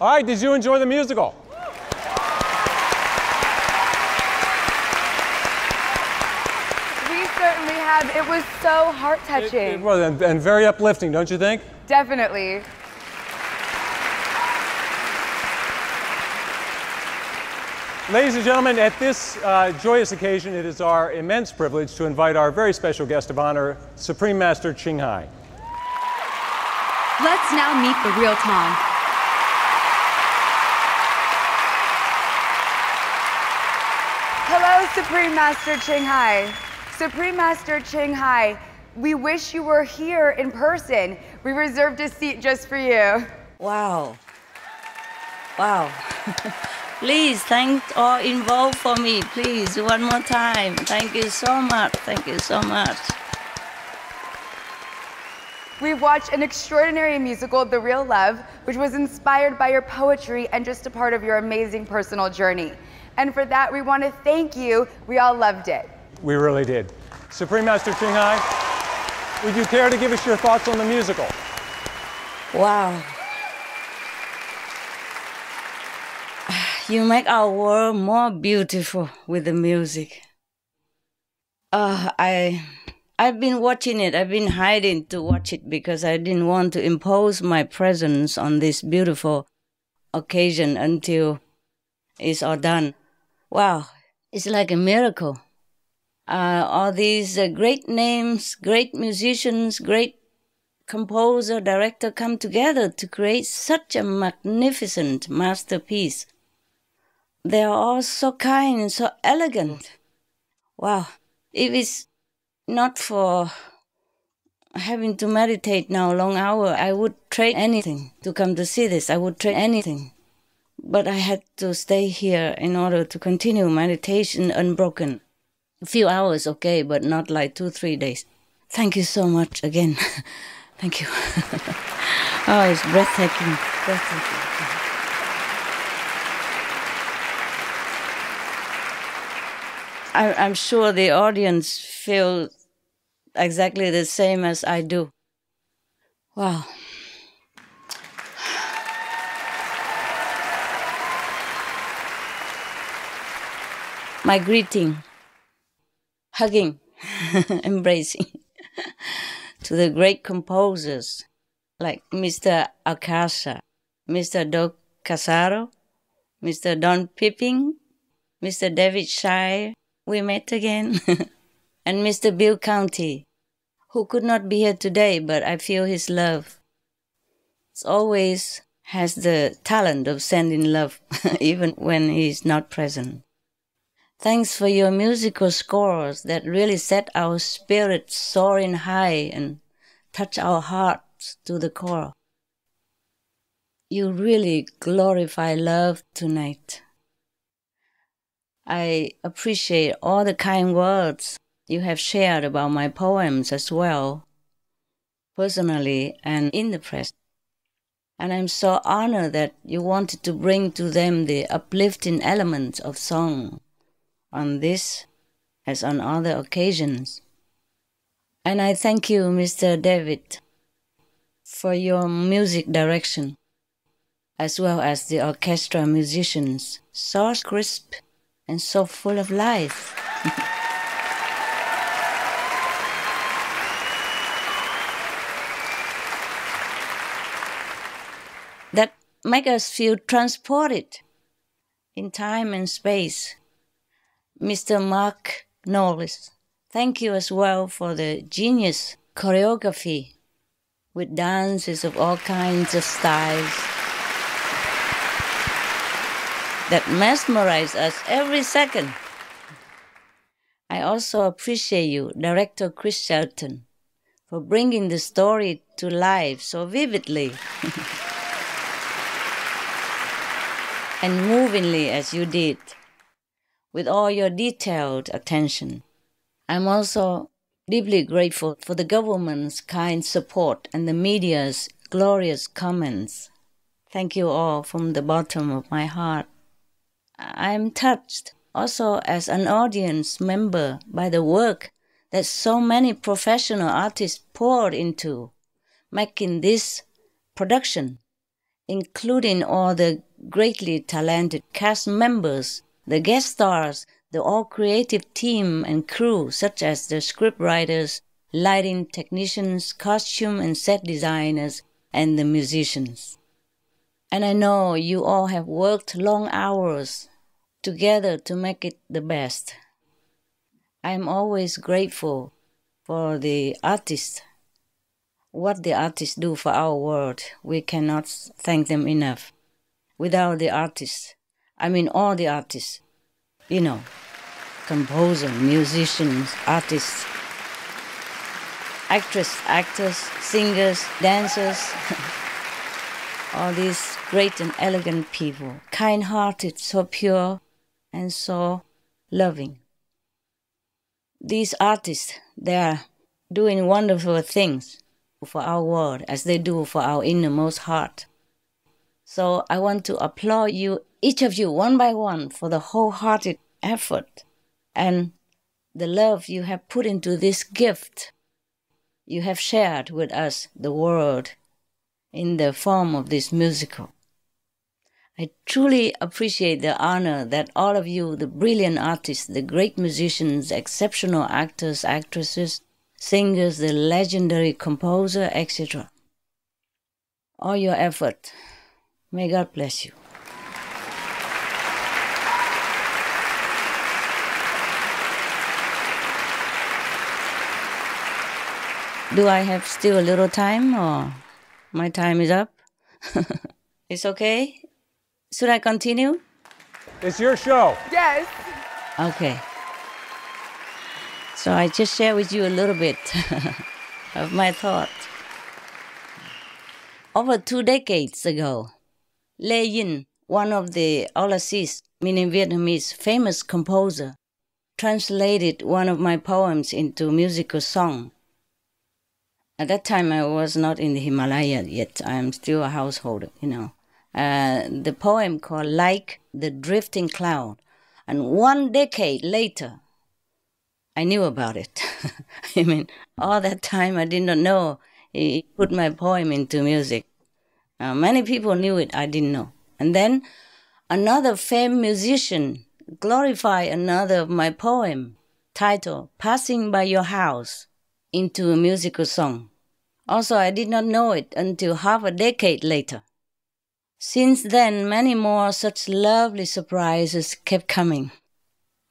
All right, did you enjoy the musical? We certainly have. It was so heart-touching. It was, and very uplifting, don't you think? Definitely. Ladies and gentlemen, at this joyous occasion, it is our immense privilege to invite our very special guest of honor, Supreme Master Ngài. Let's now meet the real Tom. Hello, Supreme Master Ngài. Supreme Master Ngài, we wish you were here in person. We reserved a seat just for you. Wow. Wow. Please, thank all involved for me. Please, one more time. Thank you so much. Thank you so much. We've watched an extraordinary musical, The Real Love, which was inspired by your poetry and just a part of your amazing personal journey. And for that, we want to thank you. We all loved it. We really did. Supreme Master Ngài, would you care to give us your thoughts on the musical? Wow. You make our world more beautiful with the music. I've been watching it. I've been hiding to watch it because I didn't want to impose my presence on this beautiful occasion until it's all done. Wow, it's like a miracle. All these great names, great musicians, great composer, director come together to create such a magnificent masterpiece. They are all so kind and so elegant. Wow. If it's not for having to meditate now a long hour, I would trade anything to come to see this. I would trade anything. But I had to stay here in order to continue meditation unbroken. A few hours, okay, but not like 2-3 days. Thank you so much again. Thank you. Oh, it's breathtaking. Breathtaking. I'm sure the audience feels exactly the same as I do. Wow. My greeting, hugging, embracing to the great composers like Mr. Akasha, Mr. Doc Casaro, Mr. Don Pipping, Mr. David Shire, we met again, and Mr. Bill County, who could not be here today, but I feel his love. He always has the talent of sending love, even when he's not present. Thanks for your musical scores that really set our spirits soaring high and touch our hearts to the core. You really glorify love tonight. I appreciate all the kind words you have shared about my poems as well, personally and in the press. And I'm so honored that you wanted to bring to them the uplifting elements of song on this as on other occasions. And I thank you, Mr. David, for your music direction, as well as the orchestra musicians, so crisp and so full of life. That make us feel transported in time and space. Mr. Mark Knowles, thank you as well for the genius choreography with dances of all kinds of styles that mesmerize us every second. I also appreciate you, Director Chris Shelton, for bringing the story to life so vividly and movingly as you did, with all your detailed attention. I'm also deeply grateful for the government's kind support and the media's glorious comments. Thank you all from the bottom of my heart. I'm touched also as an audience member by the work that so many professional artists poured into making this production including all the greatly talented cast members, the guest stars, the all creative team and crew, such as the scriptwriters, lighting technicians, costume and set designers, and the musicians. And I know you all have worked long hours together to make it the best. I am always grateful for the artists. What the artists do for our world, we cannot thank them enough. Without the artists, I mean all the artists, composers, musicians, artists, actors, singers, dancers, all these great and elegant people, kind-hearted, so pure and so loving. These artists, they are doing wonderful things for our world as they do for our innermost heart. So I want to applaud you, each of you, one by one, for the wholehearted effort and the love you have put into this gift you have shared with us, the world, in the form of this musical. I truly appreciate the honor that all of you, the brilliant artists, the great musicians, exceptional actors, actresses, singers, the legendary composer, etc. All your effort. May God bless you. Do I have still a little time or my time is up? It's okay? Should I continue? It's your show. Yes. Okay. So I just share with you a little bit of my thought. Over 2 decades ago, Lê Yin, one of the Aulassis, meaning Vietnamese, famous composer, translated one of my poems into musical song. At that time, I was not in the Himalaya yet. I am still a householder, The poem called Like the Drifting Cloud. And 1 decade later, I knew about it. All that time I did not know he put my poem into music. Many people knew it, I didn't know. And then another famed musician glorified another of my poem, titled Passing by Your House, into a musical song. Also, I did not know it until half a decade later. Since then, many more such lovely surprises kept coming.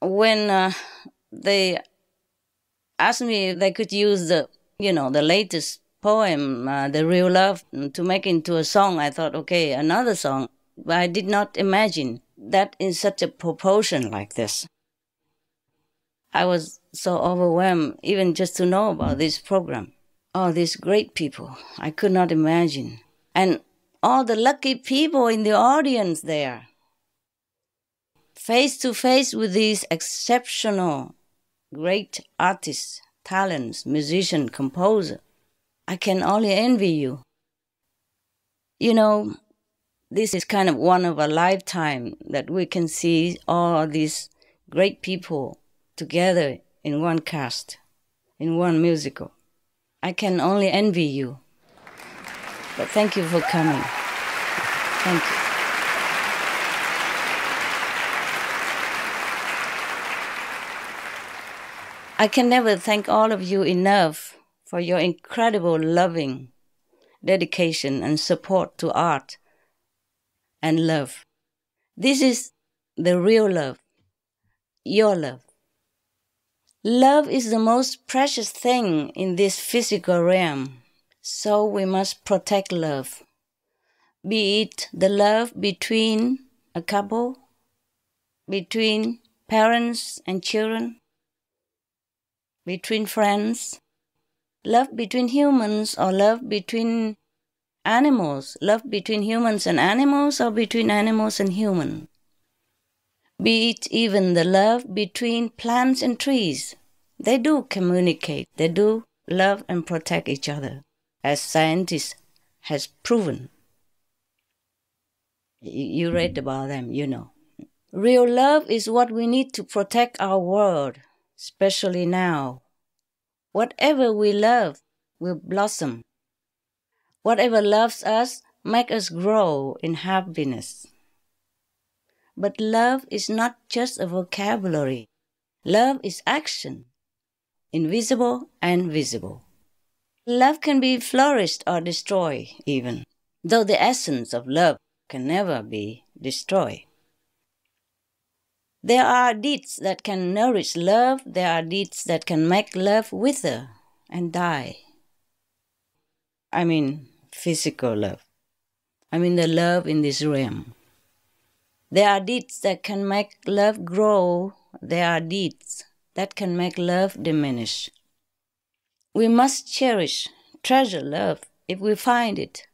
When they asked me if they could use the latest poem, The Real Love, to make into a song, I thought, okay, another song. But I did not imagine that in such a proportion like this. I was so overwhelmed even just to know about this program. All these great people, I could not imagine. And all the lucky people in the audience there. Face to face with these exceptional, great artists, talents, musician, composer. I can only envy you. This is kind of one of a lifetime that we can see all these great people together in one cast, in one musical. I can only envy you. But thank you for coming. Thank you. I can never thank all of you enough for your incredible loving, dedication and support to art and love. This is the real love, your love. Love is the most precious thing in this physical realm, so we must protect love. Be it the love between a couple, between parents and children, between friends, love between humans or love between animals, love between humans and animals or between animals and humans. Be it even the love between plants and trees. They do communicate, they do love and protect each other, as scientists has proven. You read about them, Real love is what we need to protect our world, especially now. Whatever we love will blossom. Whatever loves us make us grow in happiness. But love is not just a vocabulary. Love is action, invisible and visible. Love can be flourished or destroyed even, though the essence of love can never be destroyed. There are deeds that can nourish love. There are deeds that can make love wither and die. I mean physical love. I mean the love in this realm. There are deeds that can make love grow. There are deeds that can make love diminish. We must cherish, treasure love if we find it.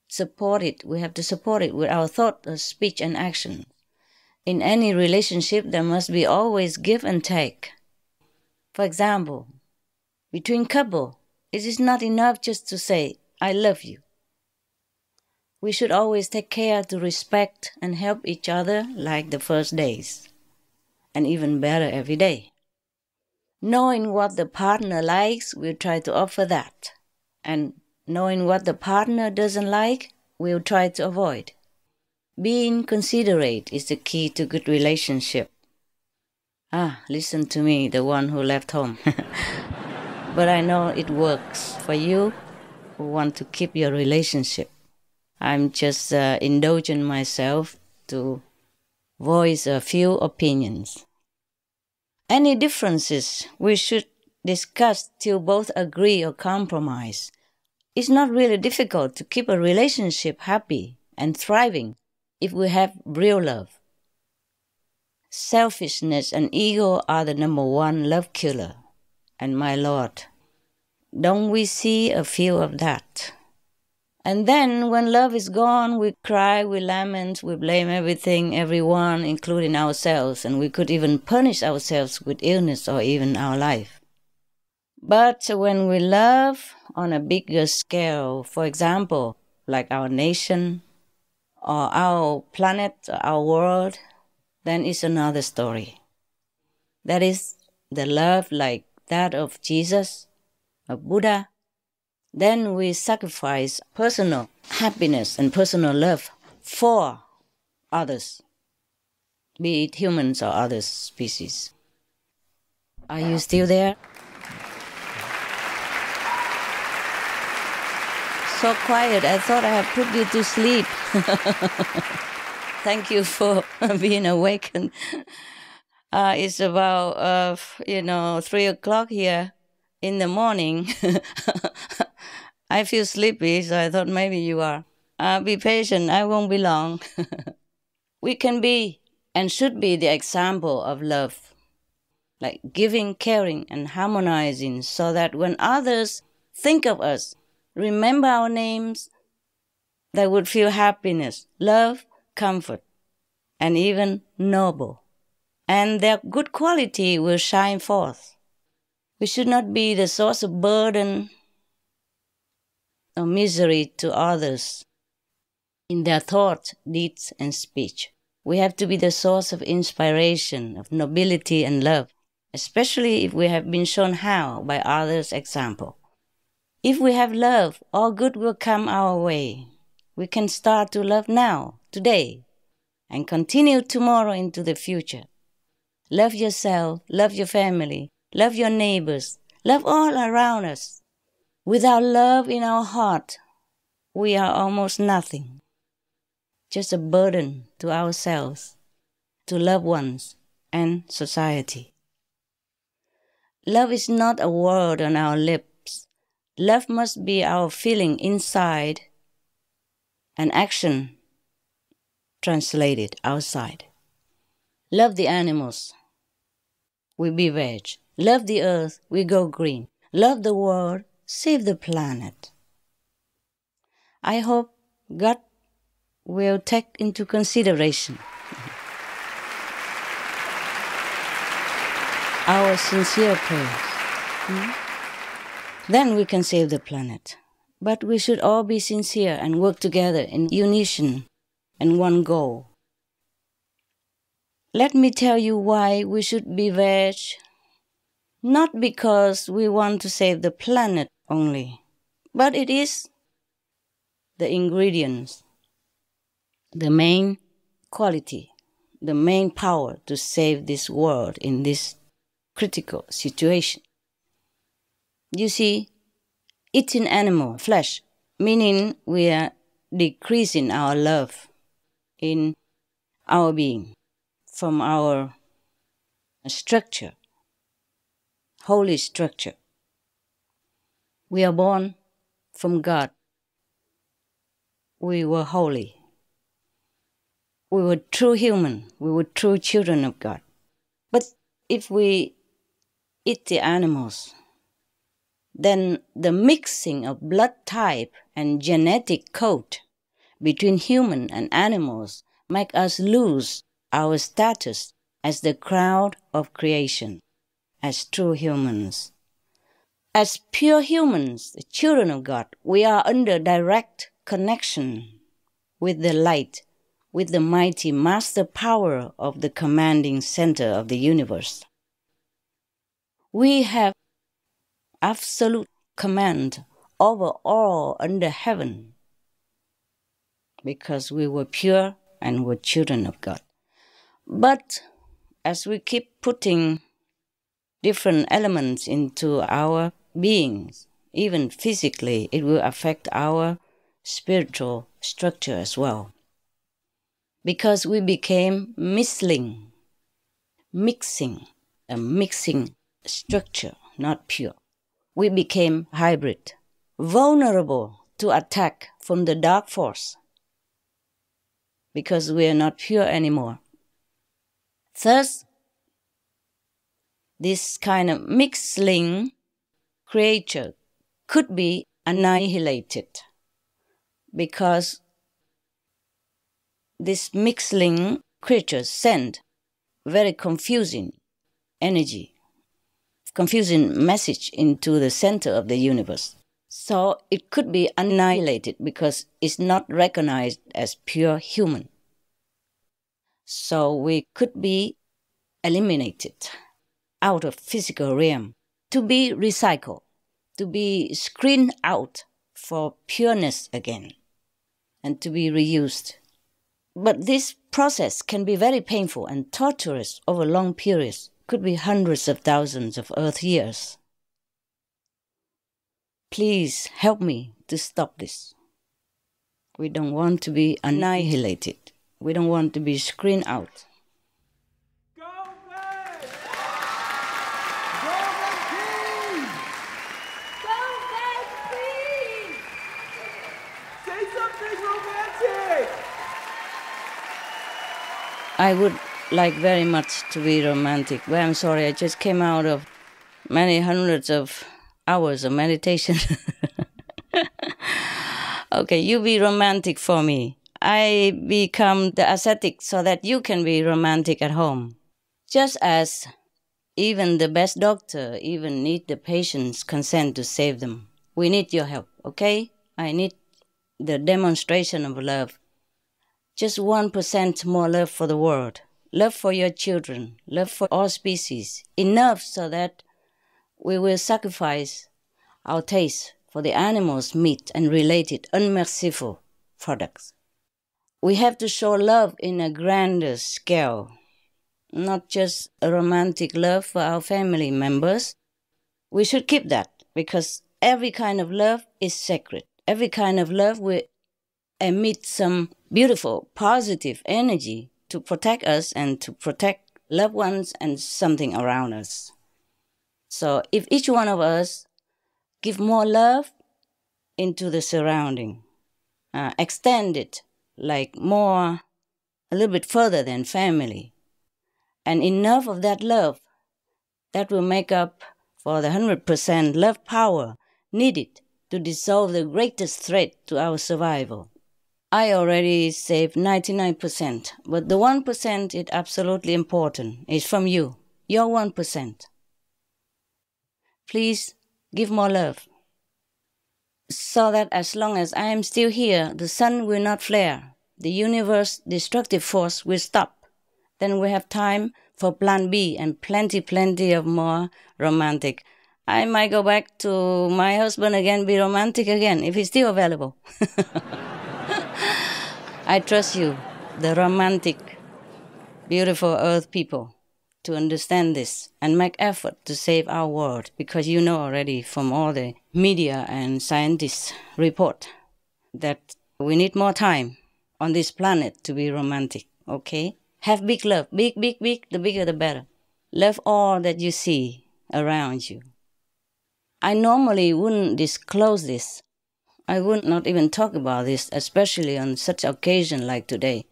Support it. We have to support it with our thought, speech, and action. In any relationship, there must be always give and take. For example, between couple, it is not enough just to say, I love you. We should always take care to respect and help each other like the first days, and even better every day. Knowing what the partner likes, we'll try to offer that. And knowing what the partner doesn't like, we'll try to avoid. Being considerate is the key to good relationship. Listen to me, the one who left home. But I know it works for you who want to keep your relationship. I'm just indulging myself to voice a few opinions. Any differences we should discuss till both agree or compromise. It's not really difficult to keep a relationship happy and thriving if we have real love. Selfishness and ego are the number one love killer. And my Lord, don't we see a few of that? And then when love is gone, we cry, we lament, we blame everything, everyone, including ourselves, and we could even punish ourselves with illness or even our life. But when we love on a bigger scale, for example, like our nation or our planet, our world, then it's another story. That is the love like that of Jesus, of Buddha. Then we sacrifice personal happiness and personal love for others, be it humans or other species. Are you still there? So quiet, I thought I had put you to sleep. Thank you for being awakened. It's about, 3 o'clock here in the morning. I feel sleepy, so I thought maybe you are. Be patient, I won't be long. We can be and should be the example of love, like giving, caring, and harmonizing, so that when others think of us, remember our names, they would feel happiness, love, comfort, and even noble. And their good quality will shine forth. We should not be the source of burden or misery to others in their thoughts, deeds, and speech. We have to be the source of inspiration, of nobility and love, especially if we have been shown how by others' example. If we have love, all good will come our way. We can start to love now, today, and continue tomorrow into the future. Love yourself, love your family, love your neighbors, love all around us. Without love in our heart, we are almost nothing. Just a burden to ourselves, to loved ones, and society. Love is not a word on our lips. Love must be our feeling inside and action translated outside. Love the animals, we be veg. Love the earth, we go green. Love the world, save the planet. I hope God will take into consideration our sincere prayers. Then we can save the planet. But we should all be sincere and work together in unison and one goal. Let me tell you why we should be veg. Not because we want to save the planet only, but it is the ingredients, the main quality, the main power to save this world in this critical situation. You see, eating animal flesh, meaning we are decreasing our love in our being from our structure, holy structure. We are born from God. We were holy. We were true human. We were true children of God. But if we eat the animals, then the mixing of blood type and genetic code between human and animals make us lose our status as the crown of creation, as true humans. As pure humans, the children of God, we are under direct connection with the light, with the mighty master power of the commanding center of the universe. We have absolute command over all under heaven because we were pure and were children of God. But as we keep putting different elements into our beings, even physically, it will affect our spiritual structure as well. Because we became mixing structure, not pure. We became hybrid, vulnerable to attack from the dark force, because we are not pure anymore. Thus, this kind of mixing creature could be annihilated, because this mixing creature send very confusing energy, confusing message into the center of the universe. So it could be annihilated because it's not recognized as pure human. So we could be eliminated out of physical realm to be recycled, to be screened out for pureness again, and to be reused. But this process can be very painful and torturous over long periods, could be hundreds of thousands of Earth years. Please help me to stop this. We don't want to be annihilated. We don't want to be screened out. Go back! Go back, Queen! Go back, Queen! Say something romantic! I would like very much to be romantic, but I'm sorry, I just came out of many hundreds of hours of meditation. Okay, you be romantic for me. I become the ascetic so that you can be romantic at home. Just as even the best doctor even need the patient's consent to save them. We need your help, okay? I need the demonstration of love. Just 1% more love for the world. Love for your children. Love for all species. Enough so that we will sacrifice our taste for the animals' meat and related unmerciful products. We have to show love in a grander scale, not just a romantic love for our family members. We should keep that because every kind of love is sacred. Every kind of love will emit some beautiful, positive energy to protect us and to protect loved ones and something around us. So if each one of us give more love into the surrounding, extend it like more, a little bit further than family, and enough of that love, that will make up for the 100% love power needed to dissolve the greatest threat to our survival. I already saved 99%, but the 1% is absolutely important. It's from you, your 1%. Please give more love, so that as long as I am still here, the sun will not flare, the universe destructive force will stop. Then we have time for plan B and plenty of more romantic I might go back to my husband again, be romantic again, if he's still available. I trust you, the romantic, beautiful earth people, to understand this and make effort to save our world, because you know already from all the media and scientists report that we need more time on this planet to be romantic, okay? Have big love, big, big, big, the bigger the better. Love all that you see around you. I normally wouldn't disclose this. I would not even talk about this, especially on such an occasion like today.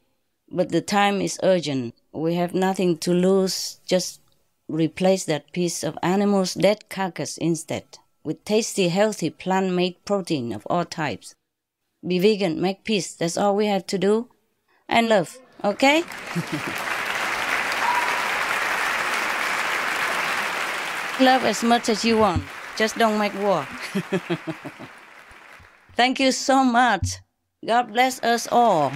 But the time is urgent. We have nothing to lose. Just replace that piece of animal's dead carcass instead with tasty, healthy, plant-made protein of all types. Be vegan, make peace. That's all we have to do. And love, okay? Love as much as you want. Just don't make war. Thank you so much. God bless us all.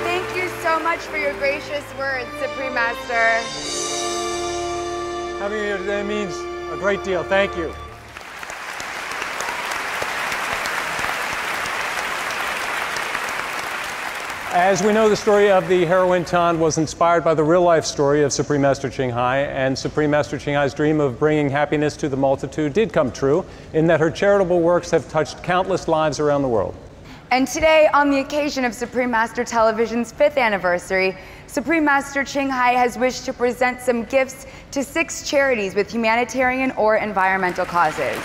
Thank you so much for your gracious words, Supreme Master. Having you here today means a great deal. Thank you. As we know, the story of the heroine Tan was inspired by the real-life story of Supreme Master Ching Hai, and Supreme Master Ching Hai's dream of bringing happiness to the multitude did come true, in that her charitable works have touched countless lives around the world. And today, on the occasion of Supreme Master Television's 5th anniversary, Supreme Master Ching Hai has wished to present some gifts to 6 charities with humanitarian or environmental causes.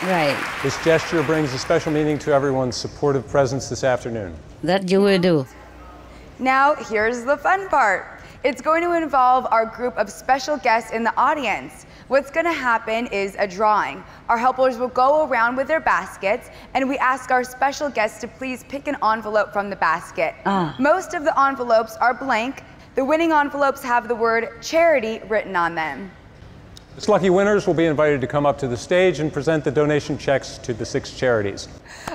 Right. This gesture brings a special meaning to everyone's supportive presence this afternoon. That you will do. Now, here's the fun part. It's going to involve our group of special guests in the audience. What's going to happen is a drawing. Our helpers will go around with their baskets, and we ask our special guests to please pick an envelope from the basket. Most of the envelopes are blank. The winning envelopes have the word charity written on them. Its lucky winners will be invited to come up to the stage and present the donation checks to the 6 charities.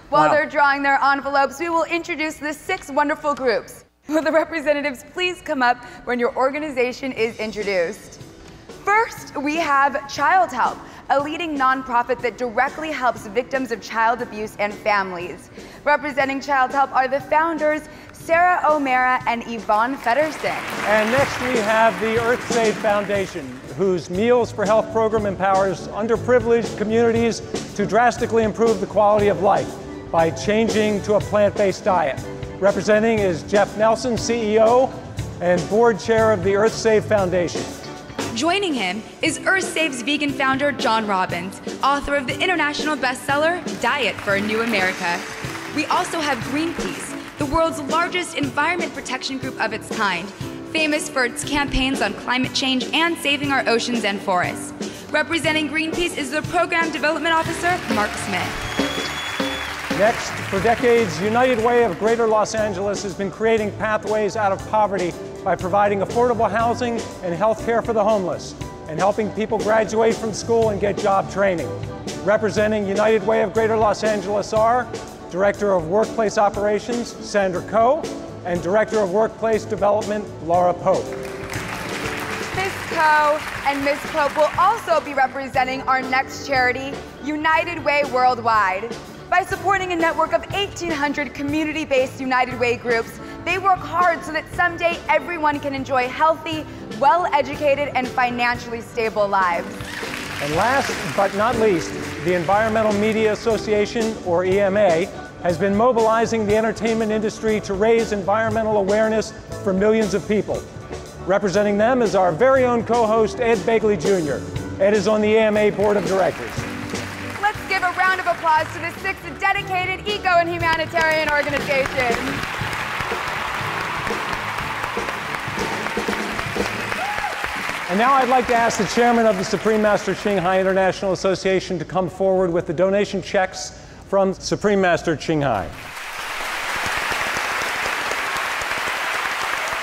While they're drawing their envelopes, we will introduce the 6 wonderful groups. Will the representatives please come up when your organization is introduced? First, we have Child Help, a leading nonprofit that directly helps victims of child abuse and families. Representing Child Help are the founders, Sarah O'Mara and Yvonne Feddersen. And next we have the EarthSave Foundation, whose Meals for Health program empowers underprivileged communities to drastically improve the quality of life by changing to a plant-based diet. Representing is Jeff Nelson, CEO and board chair of the EarthSave Foundation. Joining him is EarthSave's vegan founder, John Robbins, author of the international bestseller, Diet for a New America. We also have Greenpeace, the world's largest environment protection group of its kind, famous for its campaigns on climate change and saving our oceans and forests. Representing Greenpeace is the Program Development Officer, Mark Smith. Next, for decades, United Way of Greater Los Angeles has been creating pathways out of poverty by providing affordable housing and health care for the homeless, and helping people graduate from school and get job training. Representing United Way of Greater Los Angeles are Director of Workplace Operations, Sandra Coe, and Director of Workplace Development, Laura Pope. Ms. Coe and Ms. Pope will also be representing our next charity, United Way Worldwide. By supporting a network of 1,800 community-based United Way groups, they work hard so that someday everyone can enjoy healthy, well-educated, and financially stable lives. And last but not least, the Environmental Media Association, or EMA, has been mobilizing the entertainment industry to raise environmental awareness for millions of people. Representing them is our very own co-host, Ed Begley Jr. Ed is on the EMA Board of Directors. Let's give a round of applause to the 6 dedicated eco and humanitarian organizations. And now I'd like to ask the chairman of the Supreme Master Ching Hai International Association to come forward with the donation checks from Supreme Master Ching Hai.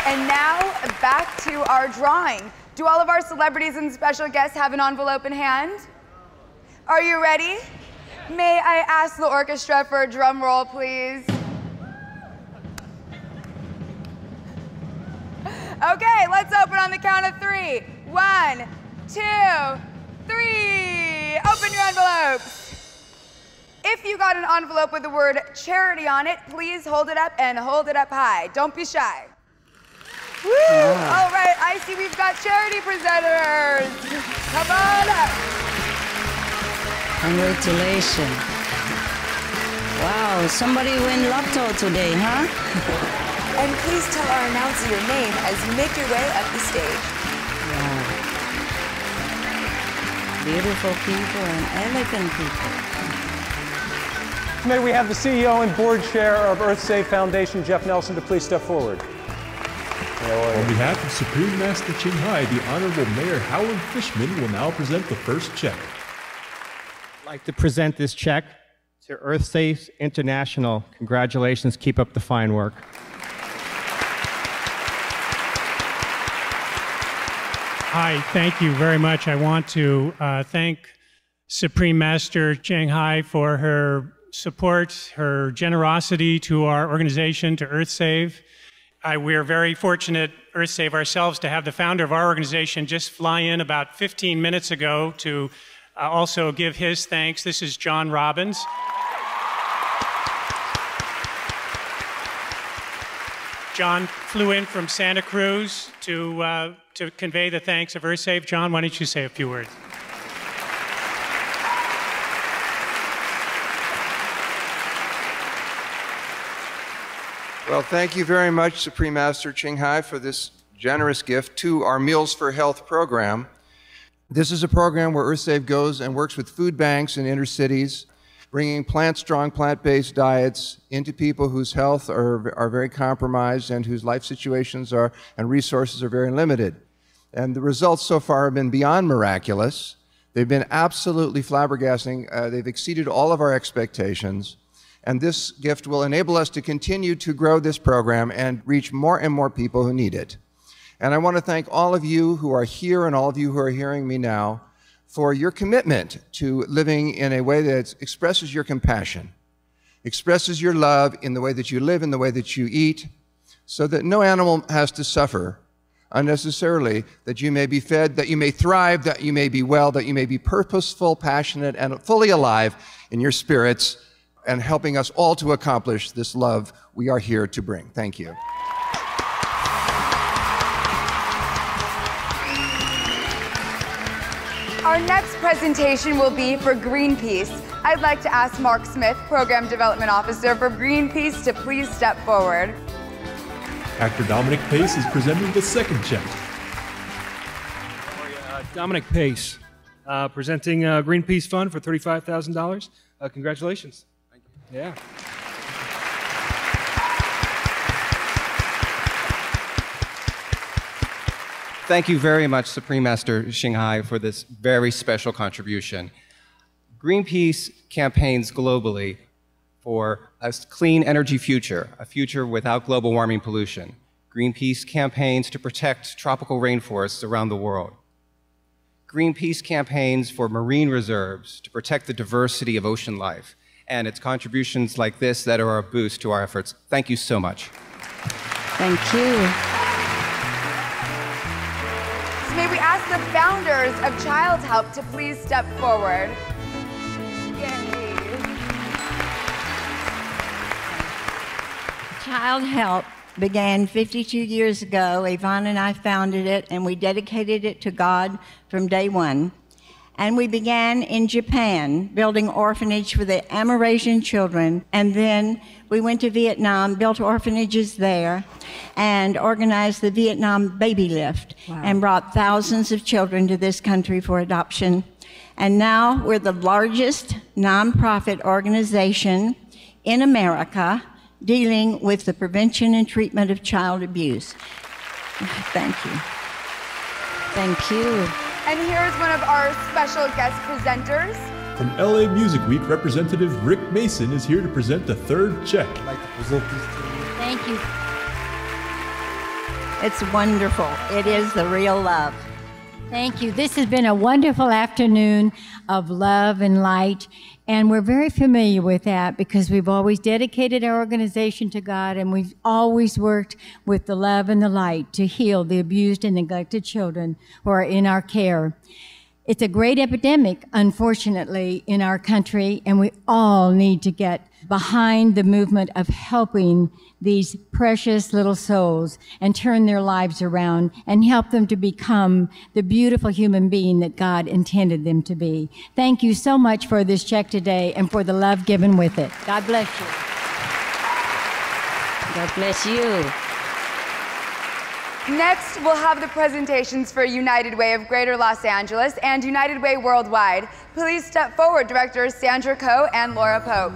And now, back to our drawing. Do all of our celebrities and special guests have an envelope in hand? Are you ready? May I ask the orchestra for a drum roll, please? Okay, let's open on the count of 3. 1, 2, 3. Open your envelopes. If you got an envelope with the word charity on it, please hold it up and hold it up high. Don't be shy. Woo! All right, I see we've got charity presenters. Come on up. Congratulations. Wow, somebody win lotto today, huh? And please tell our announcer your name as you make your way up the stage. Wow. Beautiful people and elegant people. May we have the CEO and board chair of EarthSave Foundation, Jeff Nelson, to please step forward. On behalf of Supreme Master Ching Hai, the Honorable Mayor Howard Fishman will now present the first check. I'd like to present this check to EarthSafe International. Congratulations, keep up the fine work. Hi, thank you very much. I want to thank Supreme Master Ching Hai for her support, her generosity to our organization, to EarthSave. We are very fortunate, EarthSave ourselves, to have the founder of our organization just fly in about 15 minutes ago to also give his thanks. This is John Robbins. John flew in from Santa Cruz to convey the thanks of EarthSave. John, why don't you say a few words? Well, thank you very much, Supreme Master Ching Hai, for this generous gift to our Meals for Health program. This is a program where EarthSave goes and works with food banks in inner cities, bringing plant-strong, plant-based diets into people whose health are very compromised and whose life situations and resources are very limited. And the results so far have been beyond miraculous. They've been absolutely flabbergasting. They've exceeded all of our expectations. And this gift will enable us to continue to grow this program and reach more and more people who need it. And I want to thank all of you who are here and all of you who are hearing me now for your commitment to living in a way that expresses your compassion, expresses your love in the way that you live, in the way that you eat, so that no animal has to suffer unnecessarily, that you may be fed, that you may thrive, that you may be well, that you may be purposeful, passionate, and fully alive in your spirits, and helping us all to accomplish this love we are here to bring. Thank you. Our next presentation will be for Greenpeace. I'd like to ask Mark Smith, Program Development Officer for Greenpeace, to please step forward. Actor Dominic Pace is presenting the second check. Dominic Pace, presenting Greenpeace Fund for $35,000. Congratulations. Thank you. Yeah. Thank you very much, Supreme Master Ching Hai, for this very special contribution. Greenpeace campaigns globally for a clean energy future, a future without global warming pollution. Greenpeace campaigns to protect tropical rainforests around the world. Greenpeace campaigns for marine reserves to protect the diversity of ocean life. And it's contributions like this that are a boost to our efforts. Thank you so much. Thank you. May we ask the founders of Child Help to please step forward. Yay. Child Help began 52 years ago. Yvonne and I founded it, and we dedicated it to God from day one. And we began in Japan, building orphanage for the Amerasian children. And then we went to Vietnam, built orphanages there, and organized the Vietnam Baby Lift, and brought thousands of children to this country for adoption. And now we're the largest nonprofit organization in America dealing with the prevention and treatment of child abuse. Thank you. Thank you. And here's one of our special guest presenters. From LA Music Week, Representative Rick Mason is here to present the third check. I'd like to present this to you. Thank you. It's wonderful. It is the real love. Thank you. This has been a wonderful afternoon of love and light. And we're very familiar with that because we've always dedicated our organization to God, and we've always worked with the love and the light to heal the abused and neglected children who are in our care. It's a great epidemic, unfortunately, in our country, and we all need to get behind the movement of helping these precious little souls and turn their lives around and help them to become the beautiful human being that God intended them to be. Thank you so much for this check today and for the love given with it. God bless you. God bless you. Next, we'll have the presentations for United Way of Greater Los Angeles and United Way Worldwide. Please step forward, Directors Sandra Coe and Laura Pope.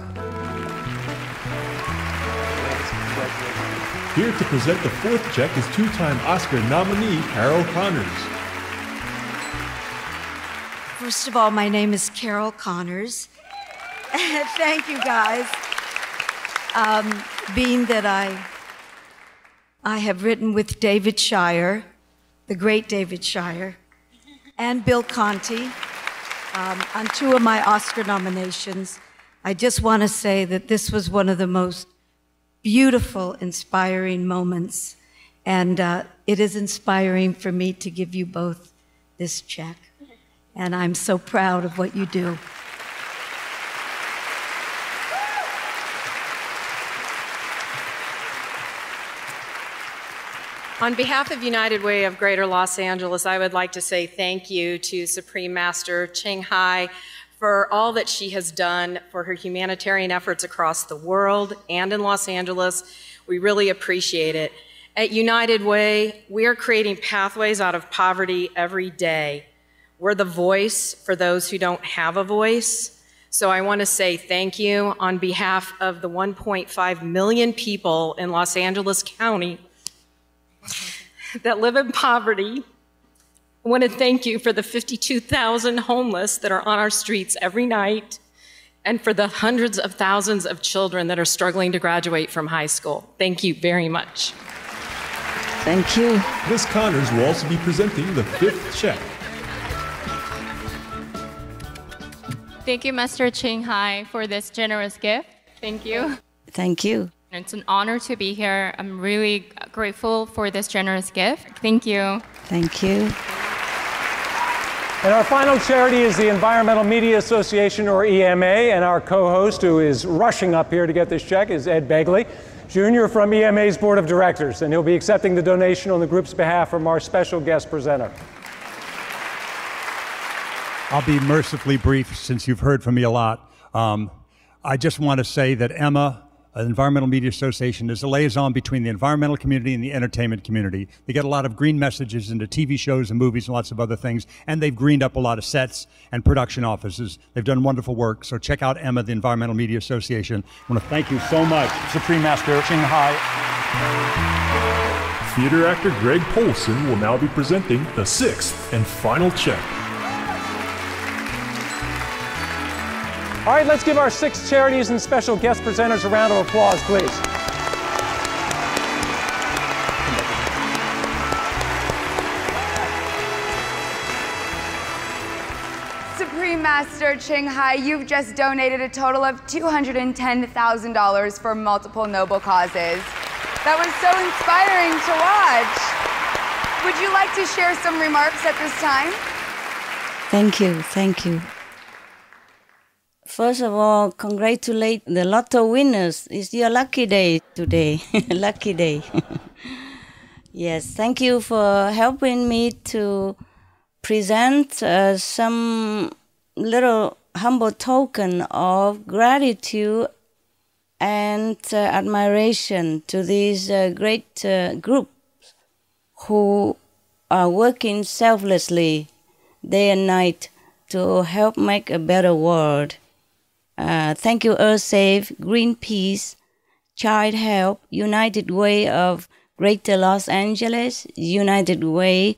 Here to present the fourth check is two-time Oscar nominee Carol Connors. First of all, my name is Carol Connors. Thank you, guys. Being that I have written with David Shire, the great David Shire, and Bill Conti on two of my Oscar nominations, I just want to say that this was one of the most beautiful, inspiring moments, and it is inspiring for me to give you both this check, and I'm so proud of what you do. On behalf of United Way of Greater Los Angeles, I would like to say thank you to Supreme Master Ching Hai for all that she has done for her humanitarian efforts across the world and in Los Angeles. We really appreciate it. At United Way, we are creating pathways out of poverty every day. We're the voice for those who don't have a voice. So I want to say thank you on behalf of the 1.5 million people in Los Angeles County that live in poverty. I want to thank you for the 52,000 homeless that are on our streets every night and for the hundreds of thousands of children that are struggling to graduate from high school. Thank you very much. Thank you. Ms. Connors will also be presenting the fifth check. Thank you, Master Ching Hai, for this generous gift. Thank you. Thank you. It's an honor to be here. I'm really grateful for this generous gift. Thank you. Thank you. And our final charity is the Environmental Media Association, or EMA, and our co-host, who is rushing up here to get this check, is Ed Begley, Jr. from EMA's Board of Directors, and he'll be accepting the donation on the group's behalf from our special guest presenter. I'll be mercifully brief since you've heard from me a lot. I just want to say that Emma, Environmental Media Association, is a liaison between the environmental community and the entertainment community. They get a lot of green messages into TV shows and movies and lots of other things, and they've greened up a lot of sets and production offices. They've done wonderful work, so check out Emma, the Environmental Media Association. I want to thank you so much, Supreme Master Ching Hai. Theater actor Greg Polson will now be presenting the sixth and final check. All right, let's give our 6 charities and special guest presenters a round of applause, please. Supreme Master Ching Hai, you've just donated a total of $210,000 for multiple noble causes. That was so inspiring to watch. Would you like to share some remarks at this time? Thank you. Thank you. First of all, congratulate the lotto winners. It's your lucky day today. Lucky day. Yes, thank you for helping me to present some little humble token of gratitude and admiration to these great groups who are working selflessly day and night to help make a better world. Thank you, EarthSafe, Greenpeace, Child Help, United Way of Greater Los Angeles, United Way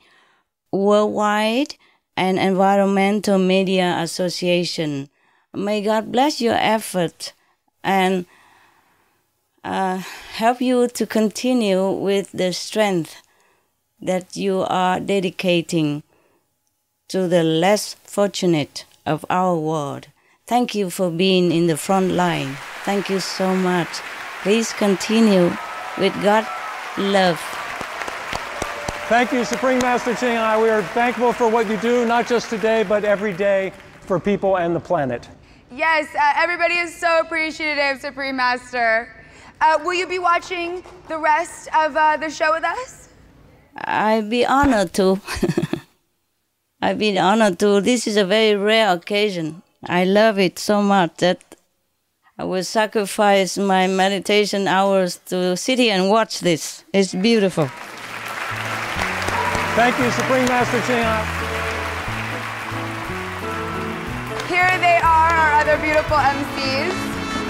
Worldwide, and Environmental Media Association. May God bless your effort and help you to continue with the strength that you are dedicating to the less fortunate of our world. Thank you for being in the front line. Thank you so much. Please continue with God love. Thank you, Supreme Master Ching Hai. We are thankful for what you do, not just today, but every day for people and the planet. Yes, everybody is so appreciative, Supreme Master. Will you be watching the rest of the show with us? I'd be honored to. I'd be honored to. This is a very rare occasion. I love it so much that I will sacrifice my meditation hours to sit here and watch this. It's beautiful. Thank you, Supreme Master Ching Hai. Here they are, our other beautiful MCs.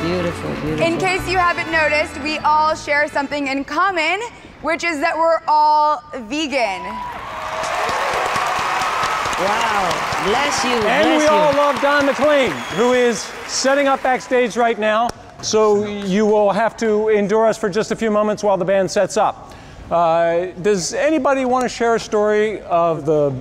Beautiful, beautiful. In case you haven't noticed, we all share something in common, which is that we're all vegan. Wow, bless you, And we all love Don McLean, who is setting up backstage right now. So you will have to endure us for just a few moments while the band sets up. Does anybody want to share a story of the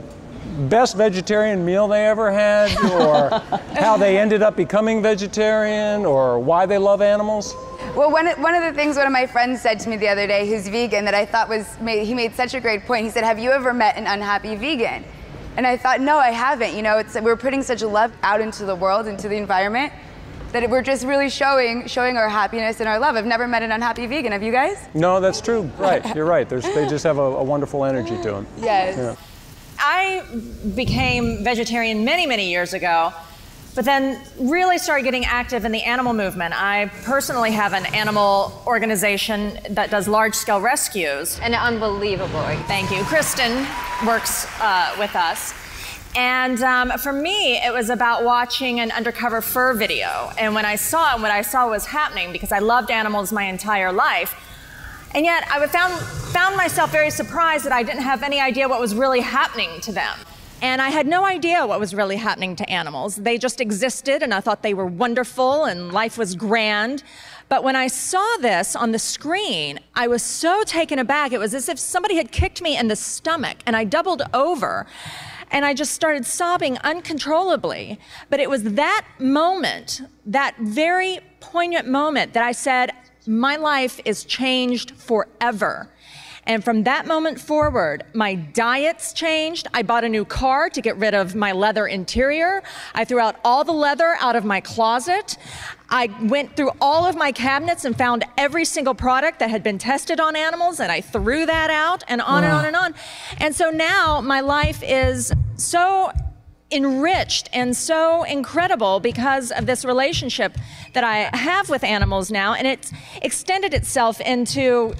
best vegetarian meal they ever had, or how they ended up becoming vegetarian, or why they love animals? Well, one of the things one of my friends said to me the other day, who's vegan, that I thought he made such a great point. He said, "Have you ever met an unhappy vegan?" And I thought, no, I haven't. You know, we're putting such love out into the world, into the environment, that we're just really showing our happiness and our love. I've never met an unhappy vegan. Have you guys? No, that's true. Right, you're right. They just have a wonderful energy to them. Yes. Yeah. I became vegetarian many, many years ago, but then really started getting active in the animal movement. I personally have an animal organization that does large-scale rescues. And unbelievable. Thank you. Kristen works with us. And for me, it was about watching an undercover fur video. And when I saw it, what I saw was happening, because I loved animals my entire life. And yet I found myself very surprised that I didn't have any idea what was really happening to them. And I had no idea what was really happening to animals. They just existed, and I thought they were wonderful, and life was grand. But when I saw this on the screen, I was so taken aback. It was as if somebody had kicked me in the stomach, and I doubled over. And I just started sobbing uncontrollably. But it was that moment, that very poignant moment, that I said, my life is changed forever. And from that moment forward, my diet's changed. I bought a new car to get rid of my leather interior. I threw out all the leather out of my closet. I went through all of my cabinets and found every single product that had been tested on animals, and I threw that out, and on and on and on. And so now my life is so enriched and so incredible because of this relationship that I have with animals now, and it's extended itself into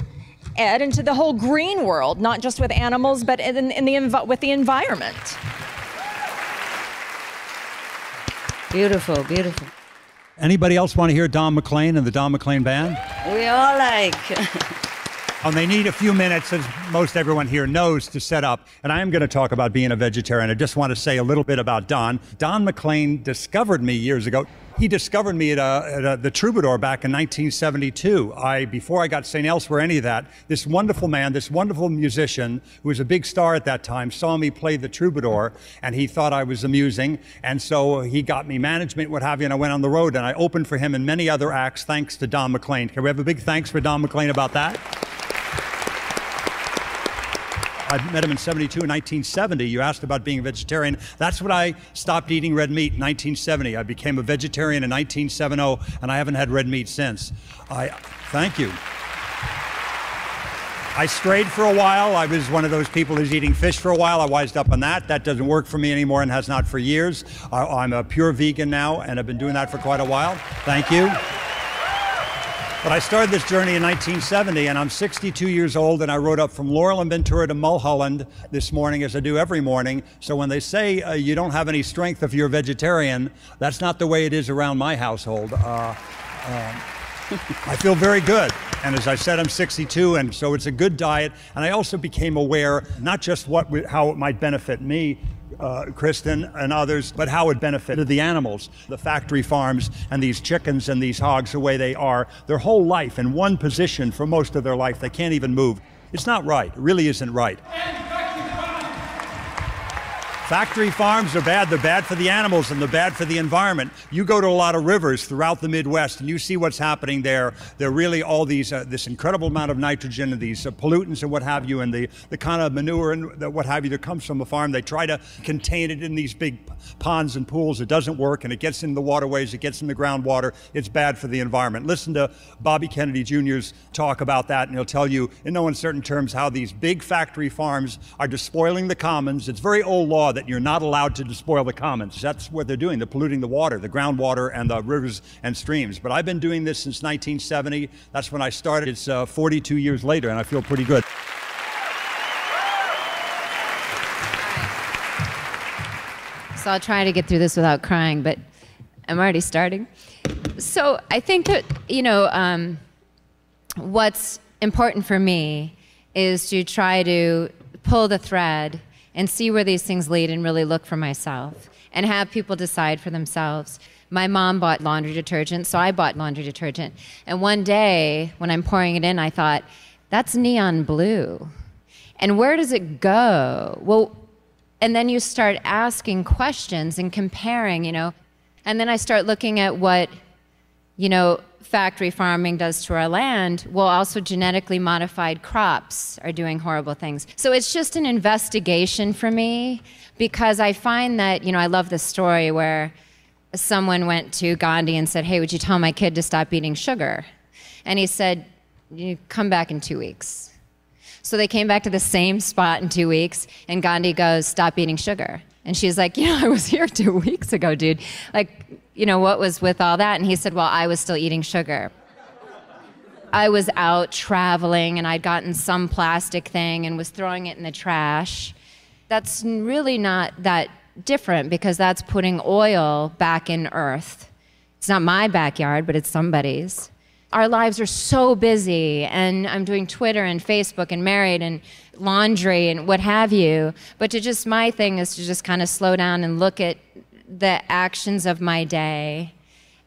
the whole green world, not just with animals, but with the environment. Beautiful, beautiful. Anybody else want to hear Don McLean and the Don McLean Band? We all like. And they need a few minutes, as most everyone here knows, to set up. And I am going to talk about being a vegetarian. I just want to say a little bit about Don. Don McLean discovered me years ago. He discovered me at the Troubadour back in 1972. Before I got St. Elsewhere, any of that, this wonderful man, this wonderful musician, who was a big star at that time, saw me play the Troubadour, and he thought I was amusing. And so he got me management, what have you, and I went on the road, and I opened for him in many other acts, thanks to Don McLean. Can we have a big thanks for Don McLean about that? I met him in 72, 1970. You asked about being a vegetarian. That's when I stopped eating red meat in 1970. I became a vegetarian in 1970, and I haven't had red meat since. Thank you. I strayed for a while. I was one of those people who's eating fish for a while. I wised up on that. That doesn't work for me anymore and has not for years. I'm a pure vegan now, and I've been doing that for quite a while. Thank you. But I started this journey in 1970, and I'm 62 years old, and I rode up from Laurel and Ventura to Mulholland this morning, as I do every morning. So when they say you don't have any strength if you're a vegetarian, that's not the way it is around my household. I feel very good. And as I said, I'm 62, and so it's a good diet. And I also became aware, not just how it might benefit me, Kristen and others, but how it benefited the animals, the factory farms, and these chickens and these hogs, the way they are, their whole life in one position for most of their life. They can't even move. It's not right. It really isn't right. Factory farms are bad. They're bad for the animals and they're bad for the environment. You go to a lot of rivers throughout the Midwest and you see what's happening there. There are really all these, this incredible amount of nitrogen and these pollutants and what have you, and the kind of manure and what have you that comes from a farm. They try to contain it in these big ponds and pools. It doesn't work, and it gets into the waterways, it gets in the groundwater. It's bad for the environment. Listen to Bobby Kennedy Jr.'s talk about that, and he'll tell you in no uncertain terms how these big factory farms are despoiling the commons. It's very old law that you're not allowed to despoil the commons. That's what they're doing. They're polluting the water, the groundwater, and the rivers and streams. But I've been doing this since 1970. That's when I started. It's 42 years later, and I feel pretty good. So I'll try to get through this without crying, but I'm already starting. So I think that, you know, what's important for me is to try to pull the thread and see where these things lead and really look for myself and have people decide for themselves. My mom bought laundry detergent, so I bought laundry detergent. And one day, when I'm pouring it in, I thought, that's neon blue. And where does it go? Well, and then you start asking questions and comparing, you know. And then I start looking at what, you know, factory farming does to our land. Well, also genetically modified crops are doing horrible things. So it's just an investigation for me, because I find that, you know, I love this story where someone went to Gandhi and said, hey, would you tell my kid to stop eating sugar? And he said, you come back in 2 weeks. So they came back to the same spot in 2 weeks, and Gandhi goes, stop eating sugar. And she's like, you know, I was here 2 weeks ago, dude. Like, you know, what was with all that? And he said, well, I was still eating sugar. I was out traveling, and I'd gotten some plastic thing and was throwing it in the trash. That's really not that different, because that's putting oil back in earth. It's not my backyard, but it's somebody's. Our lives are so busy, and I'm doing Twitter and Facebook and married and laundry and what have you. But my thing is to just kind of slow down and look at the actions of my day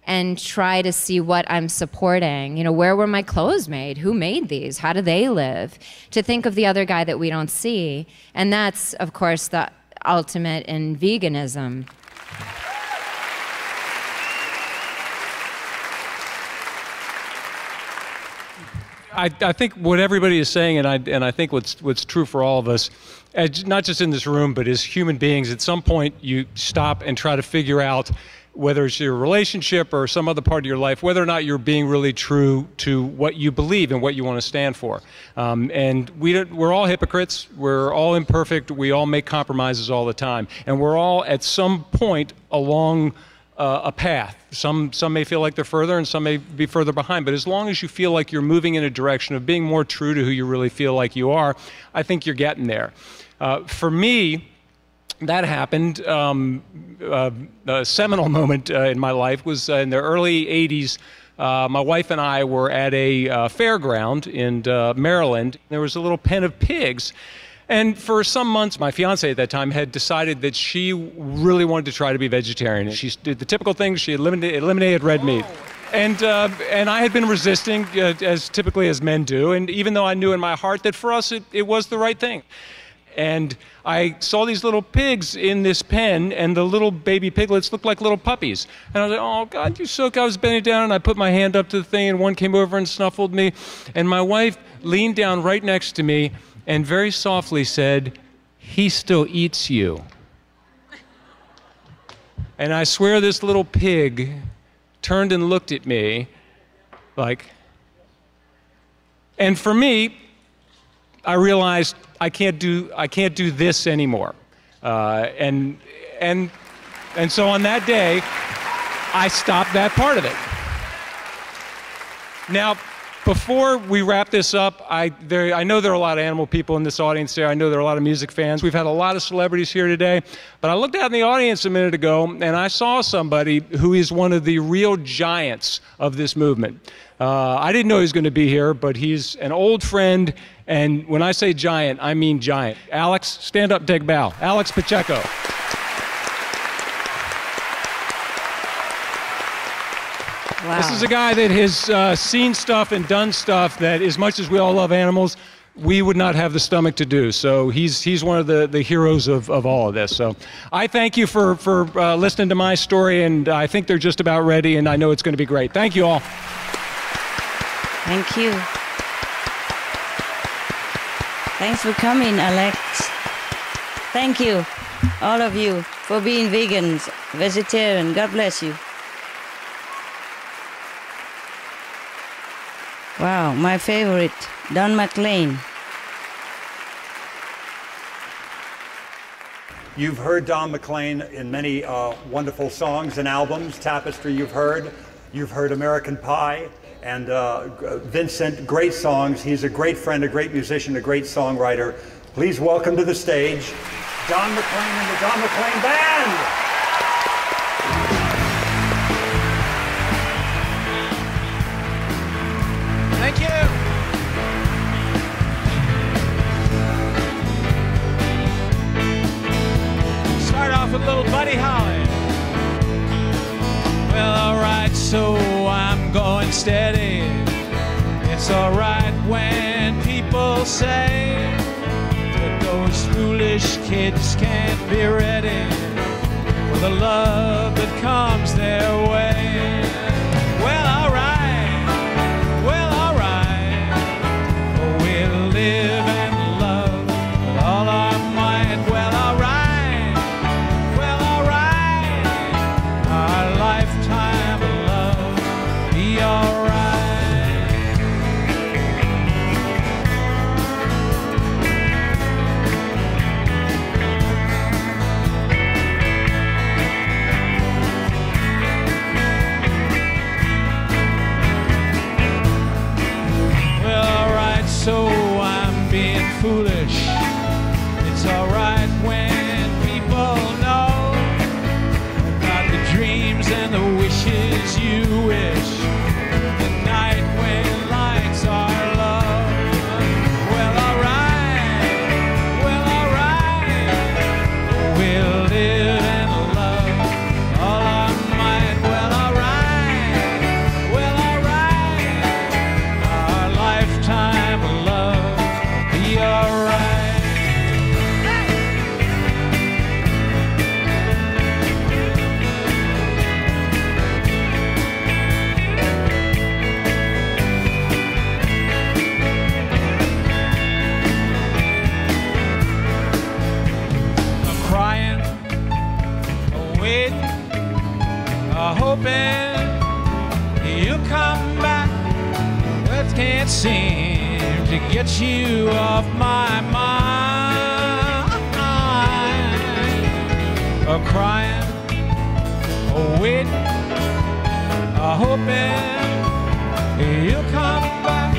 and try to see what I'm supporting. You know, where were my clothes made? Who made these? How do they live? To think of the other guy that we don't see. And that's, of course, the ultimate in veganism. I think what everybody is saying, and I think what's true for all of us, not just in this room, but as human beings, at some point you stop and try to figure out, whether it's your relationship or some other part of your life, whether or not you're being really true to what you believe and what you want to stand for. And we're all hypocrites. We're all imperfect. We all make compromises all the time. And we're all at some point along a path. Some may feel like they're further and some may be further behind, but as long as you feel like you're moving in a direction of being more true to who you really feel like you are, I think you're getting there. For me, that happened. A seminal moment in my life was in the early 80s. My wife and I were at a fairground in Maryland. There was a little pen of pigs. And for some months, my fiance at that time had decided that she really wanted to try to be vegetarian. She did the typical things. She eliminated red meat. And I had been resisting, as typically as men do. And even though I knew in my heart that for us it was the right thing. And I saw these little pigs in this pen, and the little baby piglets looked like little puppies. And I was like, oh, God, you so good. I was bending down, and I put my hand up to the thing, and one came over and snuffled me. And my wife leaned down right next to me and very softly said, he still eats you. And I swear this little pig turned and looked at me like, and for me, I realized I can't do this anymore. And so on that day, I stopped that part of it. Now, before we wrap this up, I know there are a lot of animal people in this audience there. I know there are a lot of music fans. We've had a lot of celebrities here today. But I looked out in the audience a minute ago, and I saw somebody who is one of the real giants of this movement. I didn't know he was going to be here, but he's an old friend. And when I say giant, I mean giant. Alex, stand up, take a bow. Alex Pacheco. Wow. This is a guy that has seen stuff and done stuff that, as much as we all love animals, we would not have the stomach to do. So he's one of the heroes of all of this. So I thank you for listening to my story, and I think they're just about ready, and I know it's going to be great. Thank you all. Thank you. Thanks for coming, Alex. Thank you, all of you, for being vegans, vegetarian. God bless you. Wow, my favorite, Don McLean. You've heard Don McLean in many wonderful songs and albums. Tapestry you've heard American Pie, and Vincent, great songs. He's a great friend, a great musician, a great songwriter. Please welcome to the stage, Don McLean and the Don McLean Band. Thank you. Start off with a little Buddy Holly. Well, alright, so I'm going steady. It's alright when people say that those foolish kids can't be ready for the love that comes their way. Well, alright. We'll live and love with all our might. Well, alright. Our lifetime of love be alright. So I'm being foolish. It's alright when people know about the dreams and the wishes you wish. The night when lights are low. Well, alright. We'll live and love all our might. Well, alright. Our lifetime of love be alright. I'm crying, waiting, hoping you'll come back. But can't seem to get you off my mind. Crying, waiting, hoping you'll come back.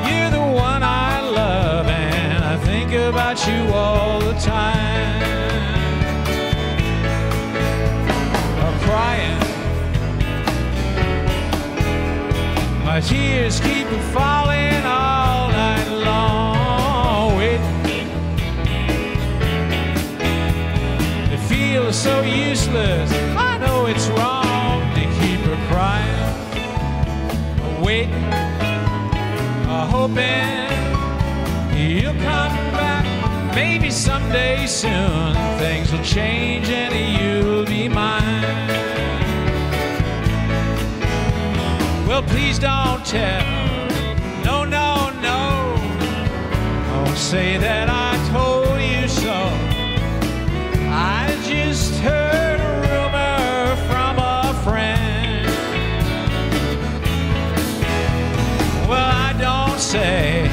You're the one I love, and I think about you all the time. Crying, my tears keep falling all night long. Waiting, it feels so useless. I know it's wrong to keep her crying. Waiting, hoping you'll come back. Maybe someday soon things will change and you'll be mine. Well, please don't tell, no, don't say that I told you so. I just heard a rumor from a friend. Well, I don't say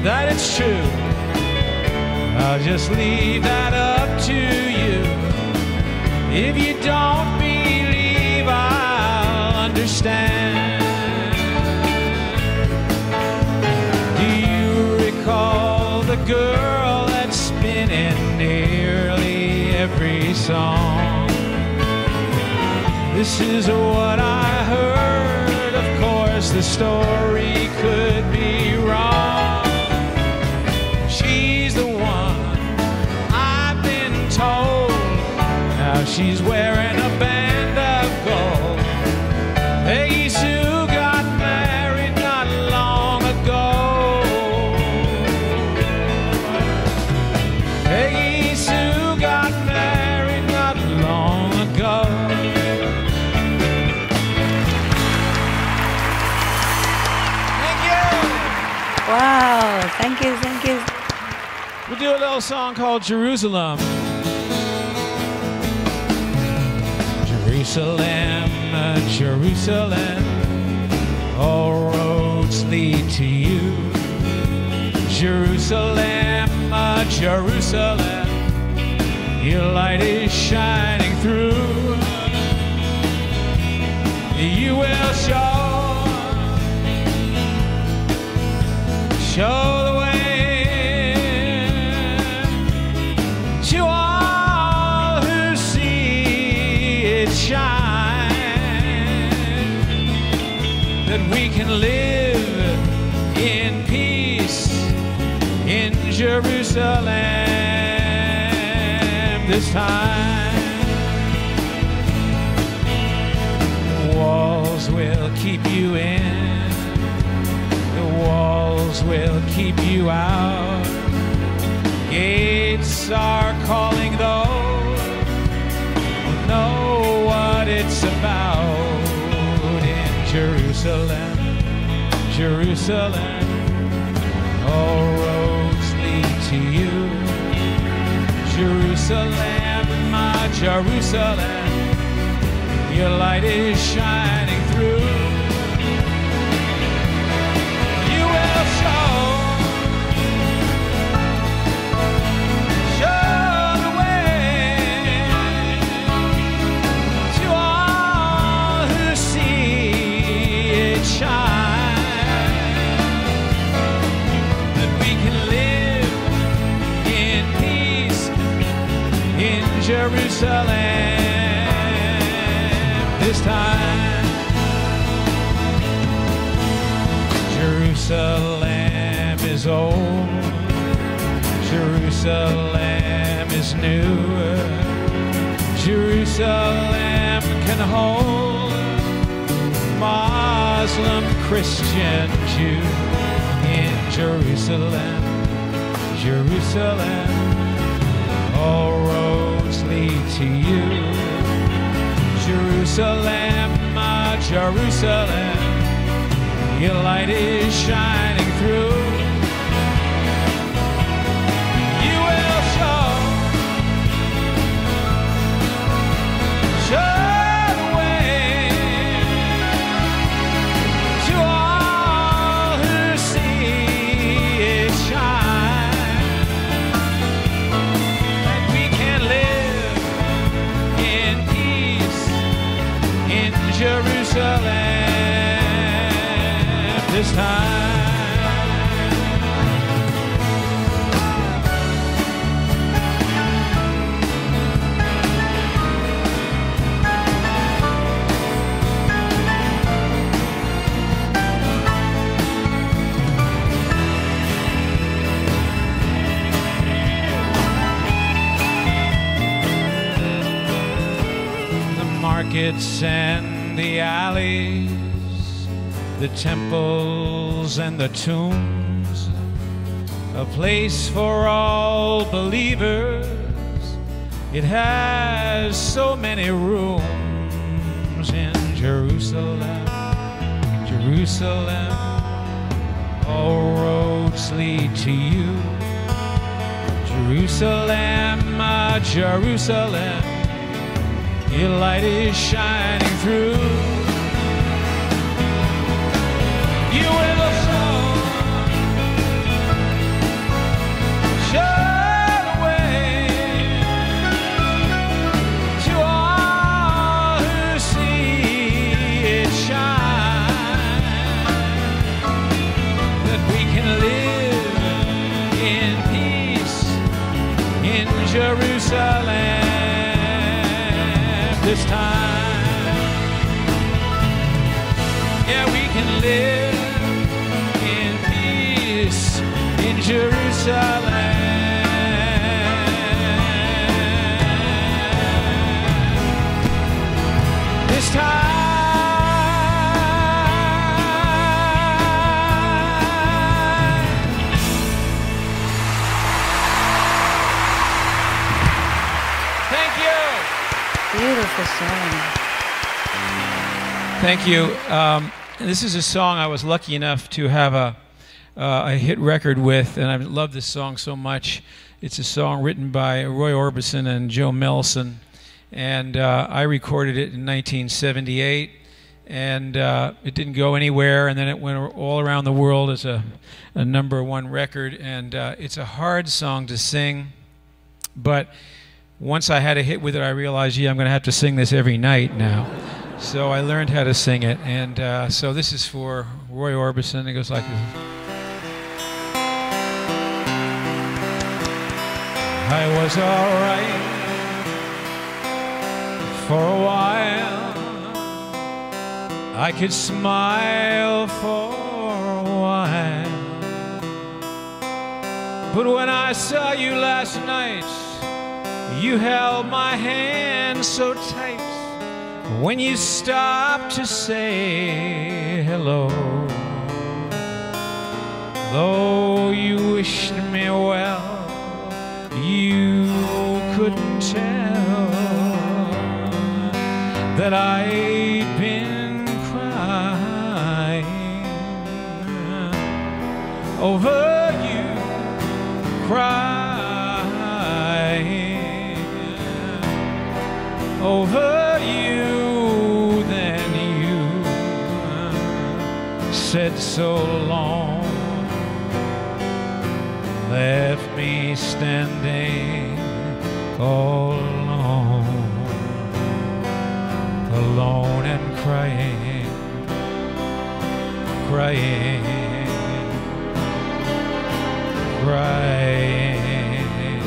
that it's true, I'll just leave that up to you. If you don't believe, I'll understand. Do you recall the girl that's been in nearly every song? This is what I heard. Of course, the story could be wrong. She's the one I've been told. Now she's wearing a band of gold. Peggy Sue got married not long ago. We'll do a little song called Jerusalem. Jerusalem, Jerusalem, all roads lead to you. Jerusalem, Jerusalem, your light is shining through. You will show the way to all who see it shine, that we can live in peace in Jerusalem this time. The walls will keep you in, the walls will keep you out. Gates are calling those who know what it's about. In Jerusalem, Jerusalem, all roads lead to you. Jerusalem, my Jerusalem, your light is shining through. You will show the way to all who see it shine, that we can live in peace in Jerusalem this time. Jerusalem is old, Jerusalem is new. Jerusalem can hold Muslim, Christian, Jew. In Jerusalem, Jerusalem, all roads lead to you. Jerusalem, my Jerusalem, your light is shining through. You will show the way to all who see it shine, that we can live in peace in Jerusalem this time. The markets and the alleys, the temples and the tombs, a place for all believers. It has so many rooms in Jerusalem, Jerusalem, all roads lead to you. Jerusalem, my Jerusalem, your light is shining through. You will show the way to all who see it shine, that we can live in peace in Jerusalem this time. Yeah, we can live in peace in Jerusalem this time. Thank you. Beautiful song. Thank you. This is a song I was lucky enough to have a a hit record with, and I love this song so much. It's a song written by Roy Orbison and Joe Melson, and I recorded it in 1978, and it didn't go anywhere, and then it went all around the world as a #1 record, and it's a hard song to sing, but once I had a hit with it, I realized, yeah, I'm going to have to sing this every night now. So I learned how to sing it, and so this is for Roy Orbison. It goes like this. I was all right for a while. I could smile for a while. But when I saw you last night, you held my hand so tight. When you stopped to say hello, though you wished me well, you couldn't tell that I'd been crying over you, crying over you. Then you said so long, left me standing all alone, alone and crying, crying, crying,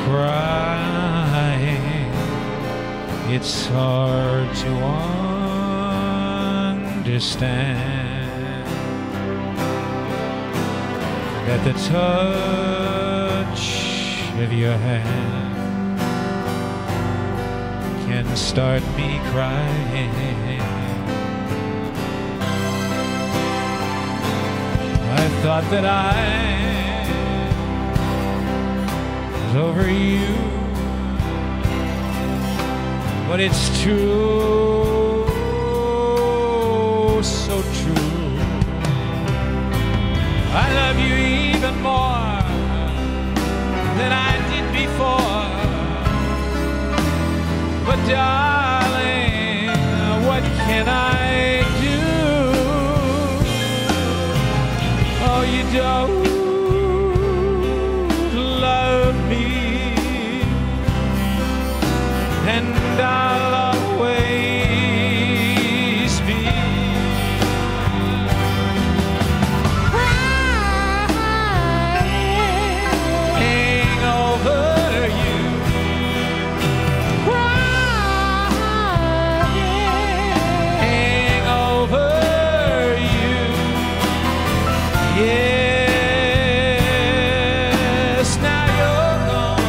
crying. It's hard to understand that the touch of your hand can start me crying. I thought that I was over you, but it's true, so true. I love you even more than I did before. But darling, what can I do? Oh, you don't love me, and I'll always be crying over you, crying over you. Yes, now you're gone,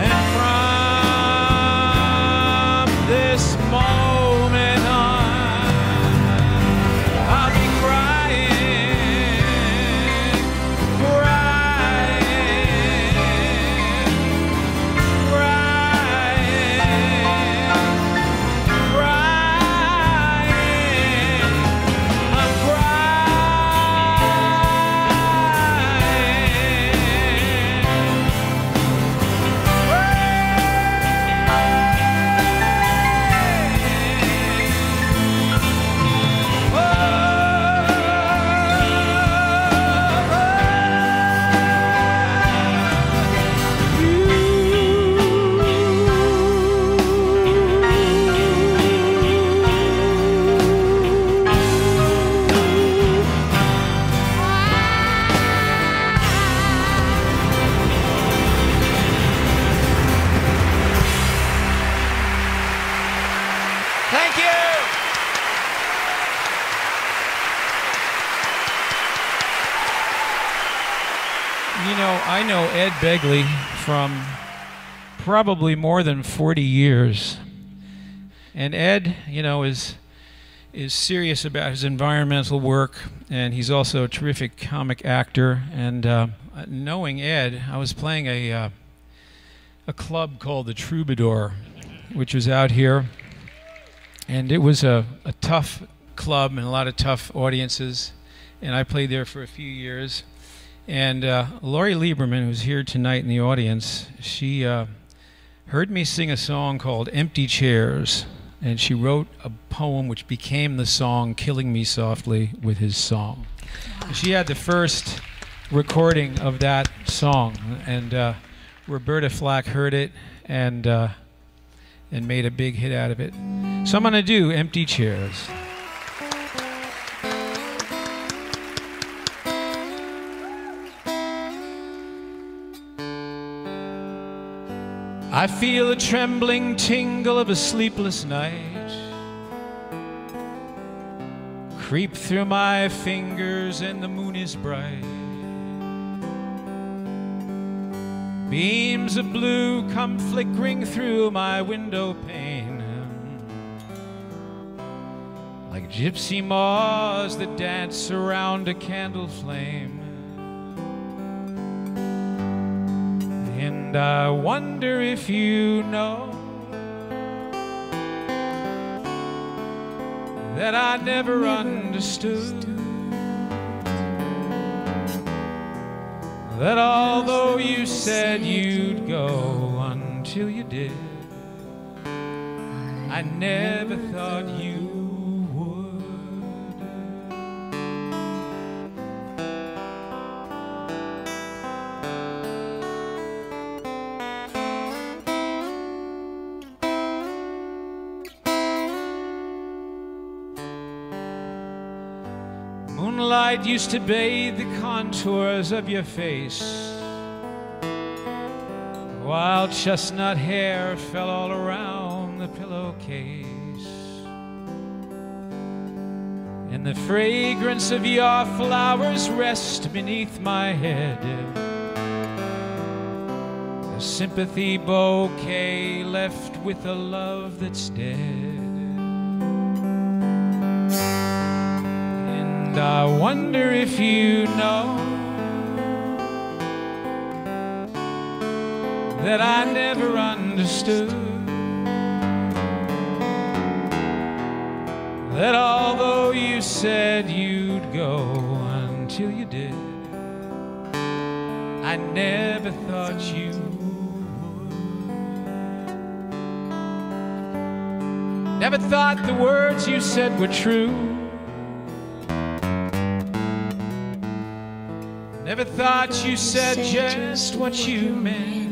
and from this moment on, I'll be crying, crying, crying, crying. I'm Thank you. You know, I know Ed Begley from probably more than 40 years. And Ed, you know, is serious about his environmental work, and he's also a terrific comic actor. And knowing Ed, I was playing a club called the Troubadour, which was out here. And it was a tough club and a lot of tough audiences, and I played there for a few years. And Lori Lieberman, who's here tonight in the audience, she heard me sing a song called Empty Chairs, and she wrote a poem which became the song Killing Me Softly with His Song. Wow. She had the first recording of that song, and Roberta Flack heard it and made a big hit out of it. So I'm going to do Empty Chairs. I feel a trembling tingle of a sleepless night creep through my fingers, and the moon is bright. Beams of blue come flickering through my window pane, like gypsy moths that dance around a candle flame. And I wonder if you know that I never understood that although you said you'd go until you did, I never thought you Moonlight used to bathe the contours of your face, while chestnut hair fell all around the pillowcase, and the fragrance of your flowers rest beneath my head, a sympathy bouquet left with a love that's dead. And I wonder if you know that I never understood that although you said you'd go until you did, I never thought you would. Never thought the words you said were true. Never thought you said just what you meant.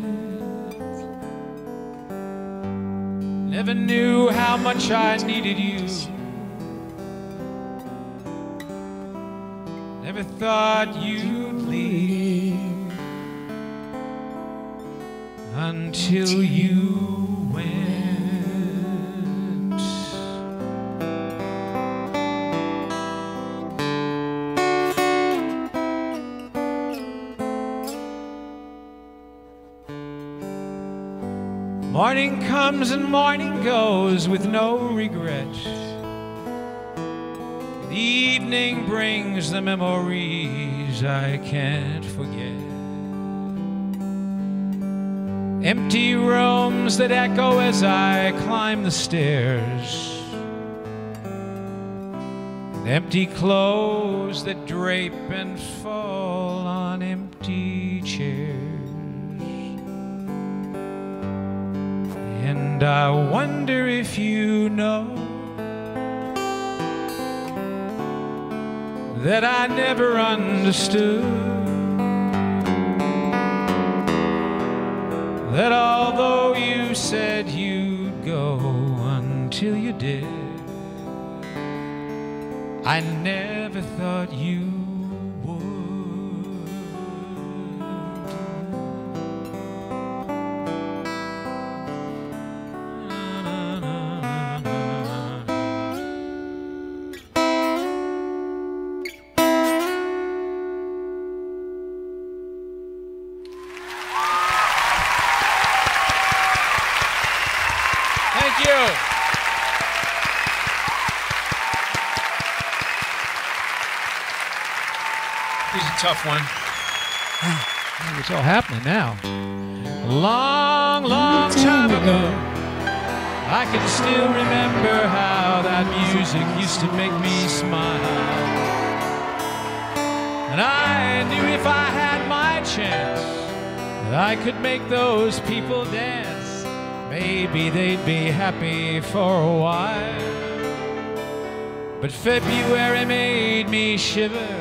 Never knew how much I needed you. Never thought you'd leave until you went. Morning comes and morning goes with no regret. The evening brings the memories I can't forget. Empty rooms that echo as I climb the stairs, and empty clothes that drape and fall on empty chairs. And I wonder if you know that I never understood that although you said you'd go until you did, I never thought you would. Thank you. Here's a tough one. It's all happening now. A long, long time ago, I can still remember how that music used to make me smile. And I knew if I had my chance that I could make those people dance. Maybe they'd be happy for a while. But February made me shiver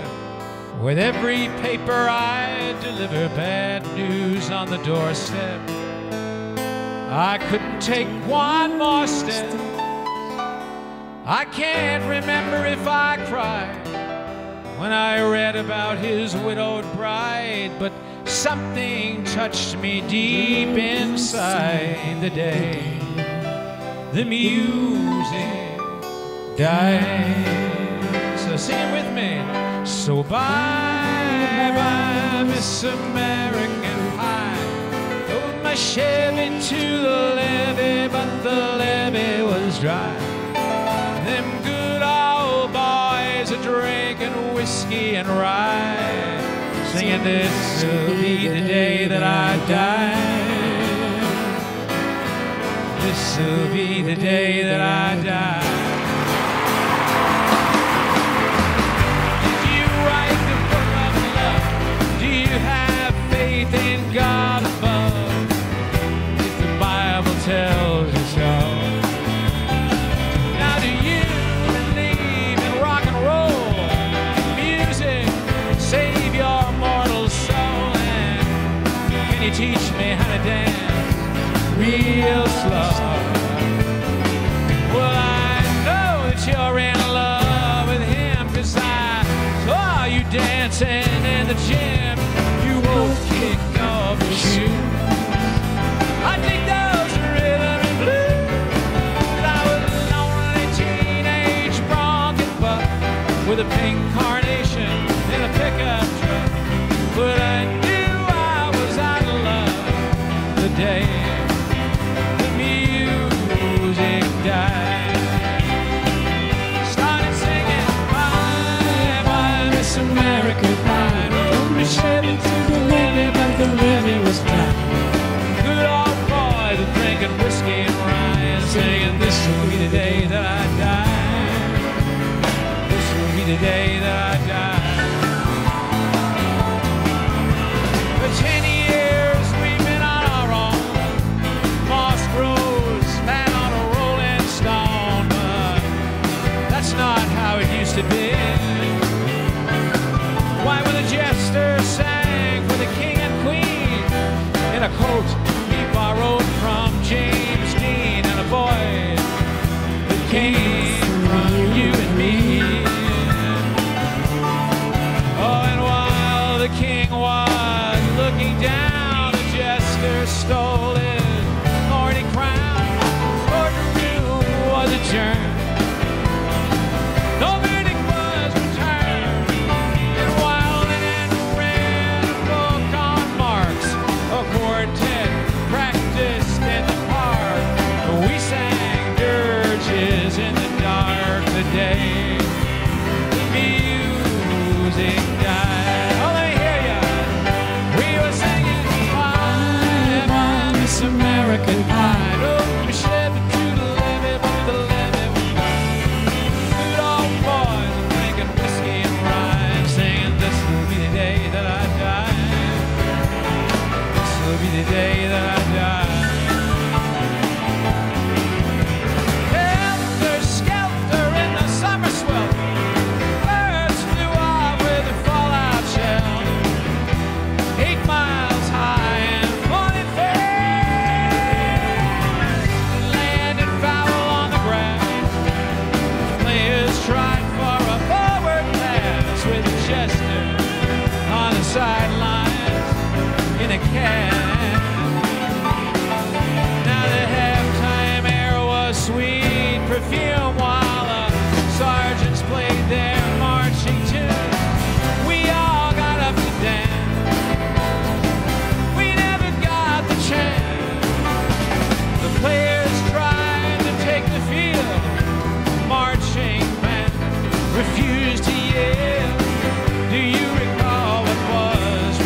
with every paper I deliver. Bad news on the doorstep. I couldn't take one more step. I can't remember if I cried when I read about his widowed bride, but something touched me deep inside the day the music died. So sing it with me. So bye bye, Miss American Pie. Rode my Chevy to the levee, but the levee was dry. Them good old boys are drinking whiskey and rye, singing this will be the day that I die. This will be the day that I die. Did you write the book of love? Do you have faith in God above? If the Bible tells you so. Now do you believe in rock and roll? Music save your mortal soul. And can you teach me how to dance real slow? Well, I know that you're in love with him, 'cause I saw you dancing in the gym. You won't kick off your shoes. I think those rhythm and blues. I was a lonely teenage bronco buck with a pink carnation in a pickup truck. But I knew I was out of love the day the music died. Started singing bye bye, Miss America Pie. Rode me Chevy to the levee, but the levee was dry. Good old boys are drinking whiskey and rye and singing this will be the day that I die. This will be the day that I die. For 10 years we've been on our own. Moss grows fat on a rolling stone, but that's not how it used to be. Why, when the jester sang for the king and queen in a coat he borrowed from James Dean, and a voice that came from you and me. Oh, and while the king was looking down, the jester stole his thorny crown. Courtroom was adjourned. No verdict was returned. And while the man read a book on Marx, a quartet practiced in the park. We sang dirges in the dark the day the music died. Oh, let me hear ya. We were singing bye bye, Miss American Pie. Rode my Chevy to the levee, but the levee was gone. Good old boys are drinking whiskey and rye, singing this will be the day that I die. This will be the day that I die. Helter skelter in the summer swelter, birds flew off with a fallout shell. 8 miles high and 40 feet, landed foul on the grass. Players tried for a forward pass with a jester on the sidelines in a cab. Now the halftime air was sweet perfume while the sergeants played their marching tune. We all got up to dance. We never got the chance. The players tried to take the field. Marching band refused to yield. Do you recall what was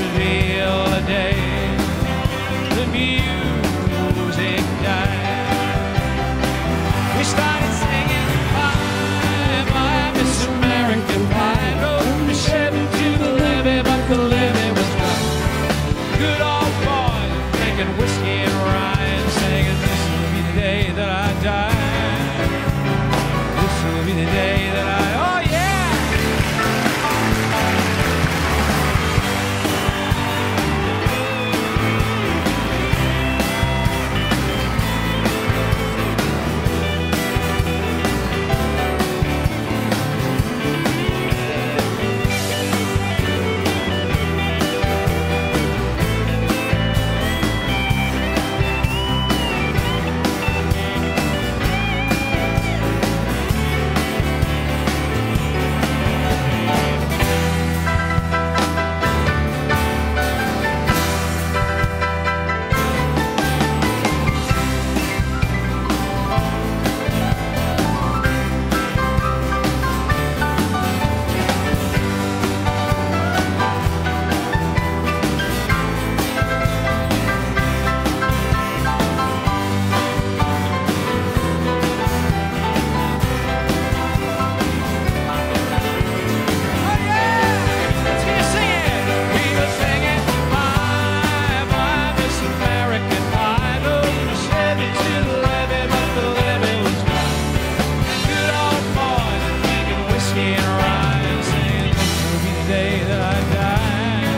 that I die.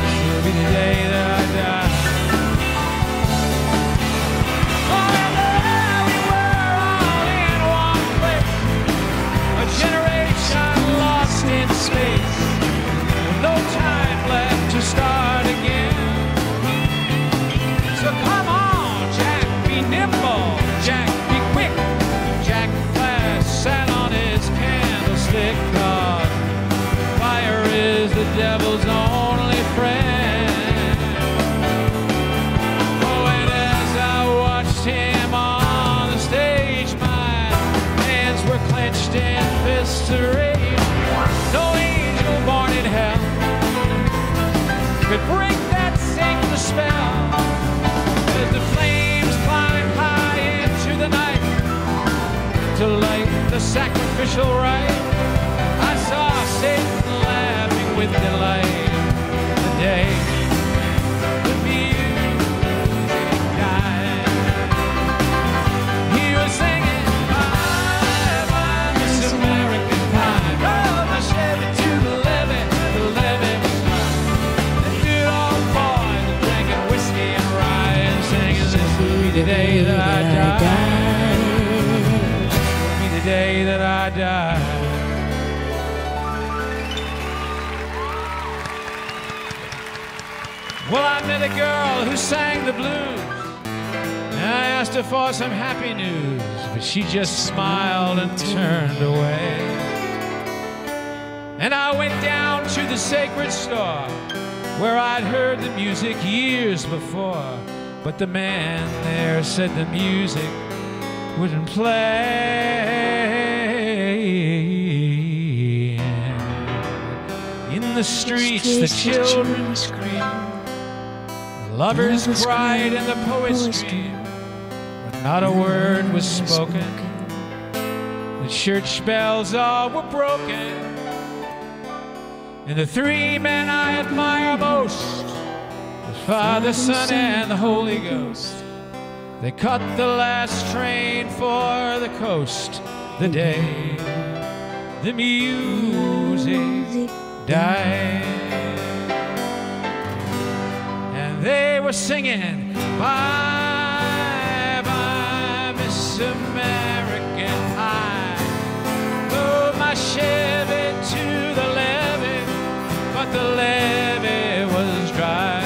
This will be the day that I die. Oh, and there we were all in one place, a generation lost in space, with no time left to start again. So come on, Jack, be nimble, Jack, be quick. Jack Flash sat on his candlestick, 'cause fire is the devil's only friend. Oh, and as I watched him on the stage, my hands were clenched in fists of rage. No angel born in hell could break that sacred spell. As the flames climbed high into the night to light the sacrificial rite, I saw Satan laughing with delight. The day the music died, he was singing, "Bye, bye, Miss American Pie." Drove my Chevy to the levee was mine. The good old boys were drinking whiskey and rye and singing, "This will be the day that I die. This will be the day that I die." Well, I met a girl who sang the blues, and I asked her for some happy news, but she just smiled and turned away. And I went down to the sacred store where I'd heard the music years before, but the man there said the music wouldn't play. In the streets, the children screamed, lovers cried, and the poets screamed, but not a word was spoken. The church bells all were broken, and the three men I admire most, the Father, Son, and the Holy Ghost, they cut the last train for the coast the day the music died. And they were singing, "Bye, bye, Miss American Pie." Drove my Chevy to the levee, but the levee was dry.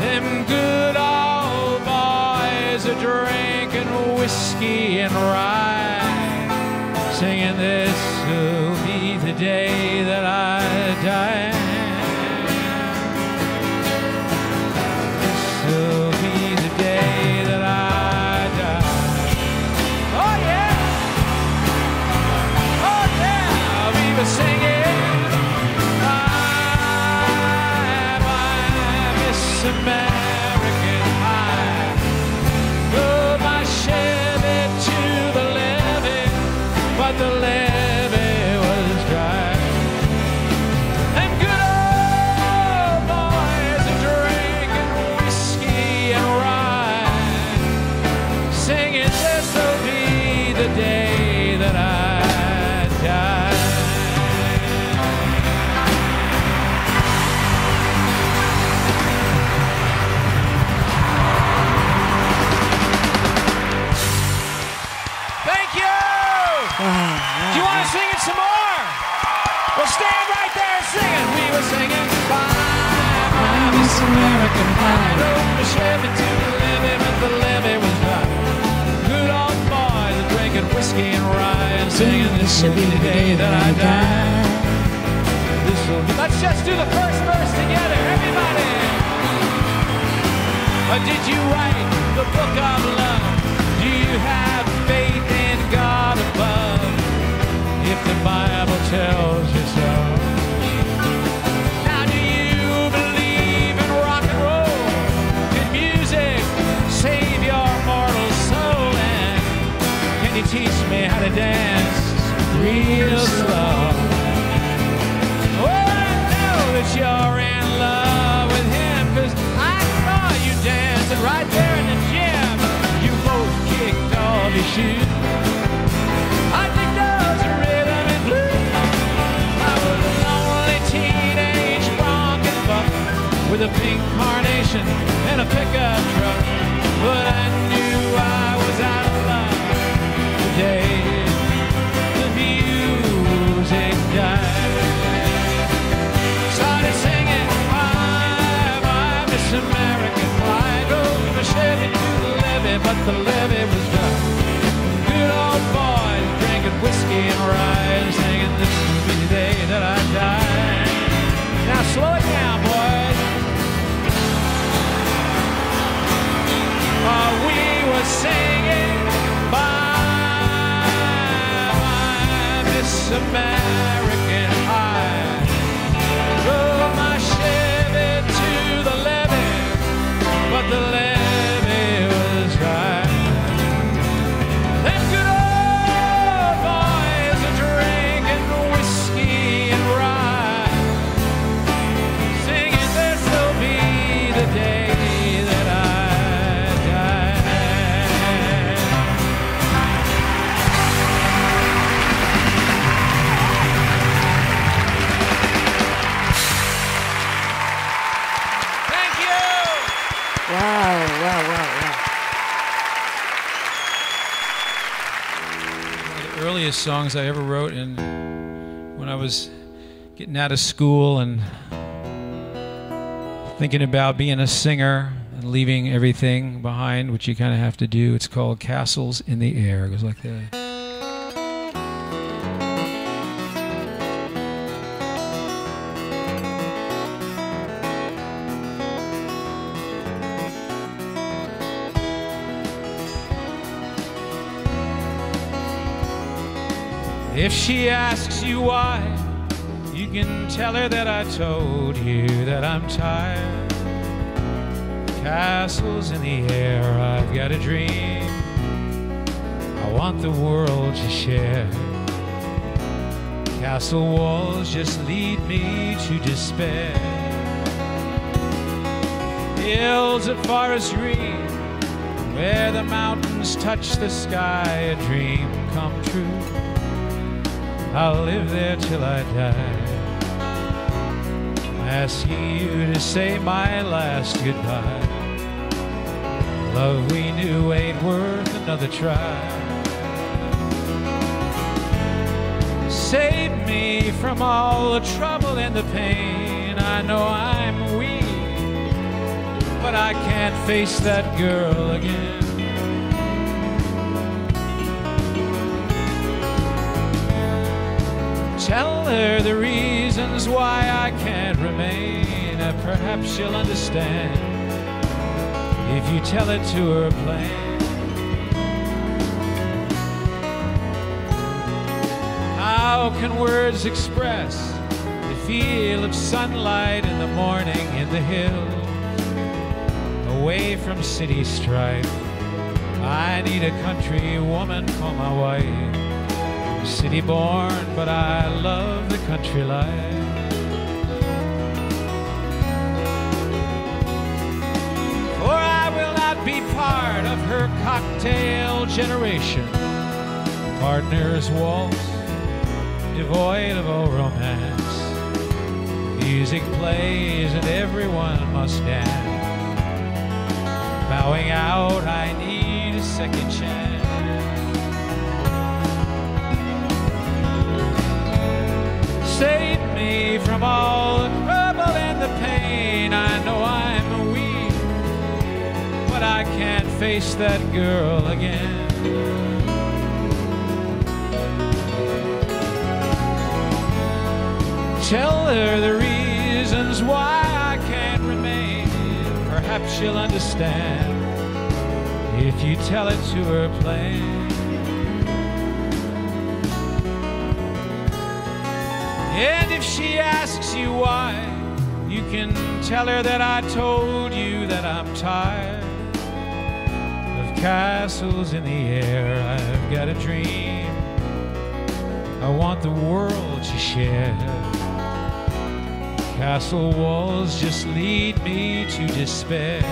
Them good old boys are drinking whiskey and rye, singing, "This will be the day that I die. This will be the day that I die." Oh yeah, oh yeah, we were singing, "Bye, bye, Miss American Pie." Drove my Chevy to the levee, but the levee was dry. Them good old boys are drinking whiskey and rye, singing, "This'll be the day that I die." Thank you! Do you want to sing it some more? Well, stand right there and sing it. We were singing, "Bye, bye, Miss American Pie." Drove the Chevy to the levee, but the levee was dry. Good old boys are drinking whiskey and rye and singing, "This will be the day that I die. This will be." Let's just do the first verse together, everybody. Did you write the book of love? Do you have faith in God above? If the Bible tells you so. Now, do you believe in rock and roll? Can music save your mortal soul? And can you teach me how to dance real slow? Oh, I know that you're in love with him, 'cause I saw you dancing right there in the gym. You both kicked off your shoes. I think those are rhythm and blues. I was a pink carnation and a pickup truck. But I knew I was out of luck the day the music died. Started singing, my Miss American Pie. Drove the Chevy to the levee, but the levee was done. Good old boys drinking whiskey and rye, singing, this will be the day that I die. Now slow it down, boys. We were singing bye, Miss American Pie. Drove my Chevy to the levee, but the levee was dry. Them good old boys are drinking whiskey and rye, singing this will be the day that I die. Thank you. Wow, wow, wow, wow. One of the earliest songs I ever wrote, and when I was getting out of school and thinking about being a singer and leaving everything behind, which you kind of have to do. It's called Castles in the Air. It goes like that. If she asks you why, you can tell her that I told you that I'm tired. Castles in the air, I've got a dream I want the world to share. Castle walls just lead me to despair. Hills at Forest Green, where the mountains touch the sky, a dream come true. I'll live there till I die, asking you to say my last goodbye. Love we knew ain't worth another try. Save me from all the trouble and the pain. I know I'm weak, but I can't face that girl again. Tell her the reasons why I can't remain. Perhaps she'll understand if you tell it to her plain. How can words express the feel of sunlight in the morning in the hills, away from city strife? I need a country woman for my wife. City born, but I love the country life. For I will not be part of her cocktail generation. Partners waltz, devoid of all romance. Music plays and everyone must dance. Bowing out, I need a second chance. Save me from all the trouble and the pain. I know I'm weak, but I can't face that girl again. Tell her the reasons why I can't remain. Perhaps she'll understand if you tell it to her plain. And if she asks you why, you can tell her that I told you that I'm tired of castles in the air. I've got a dream I want the world to share. Castle walls just lead me to despair.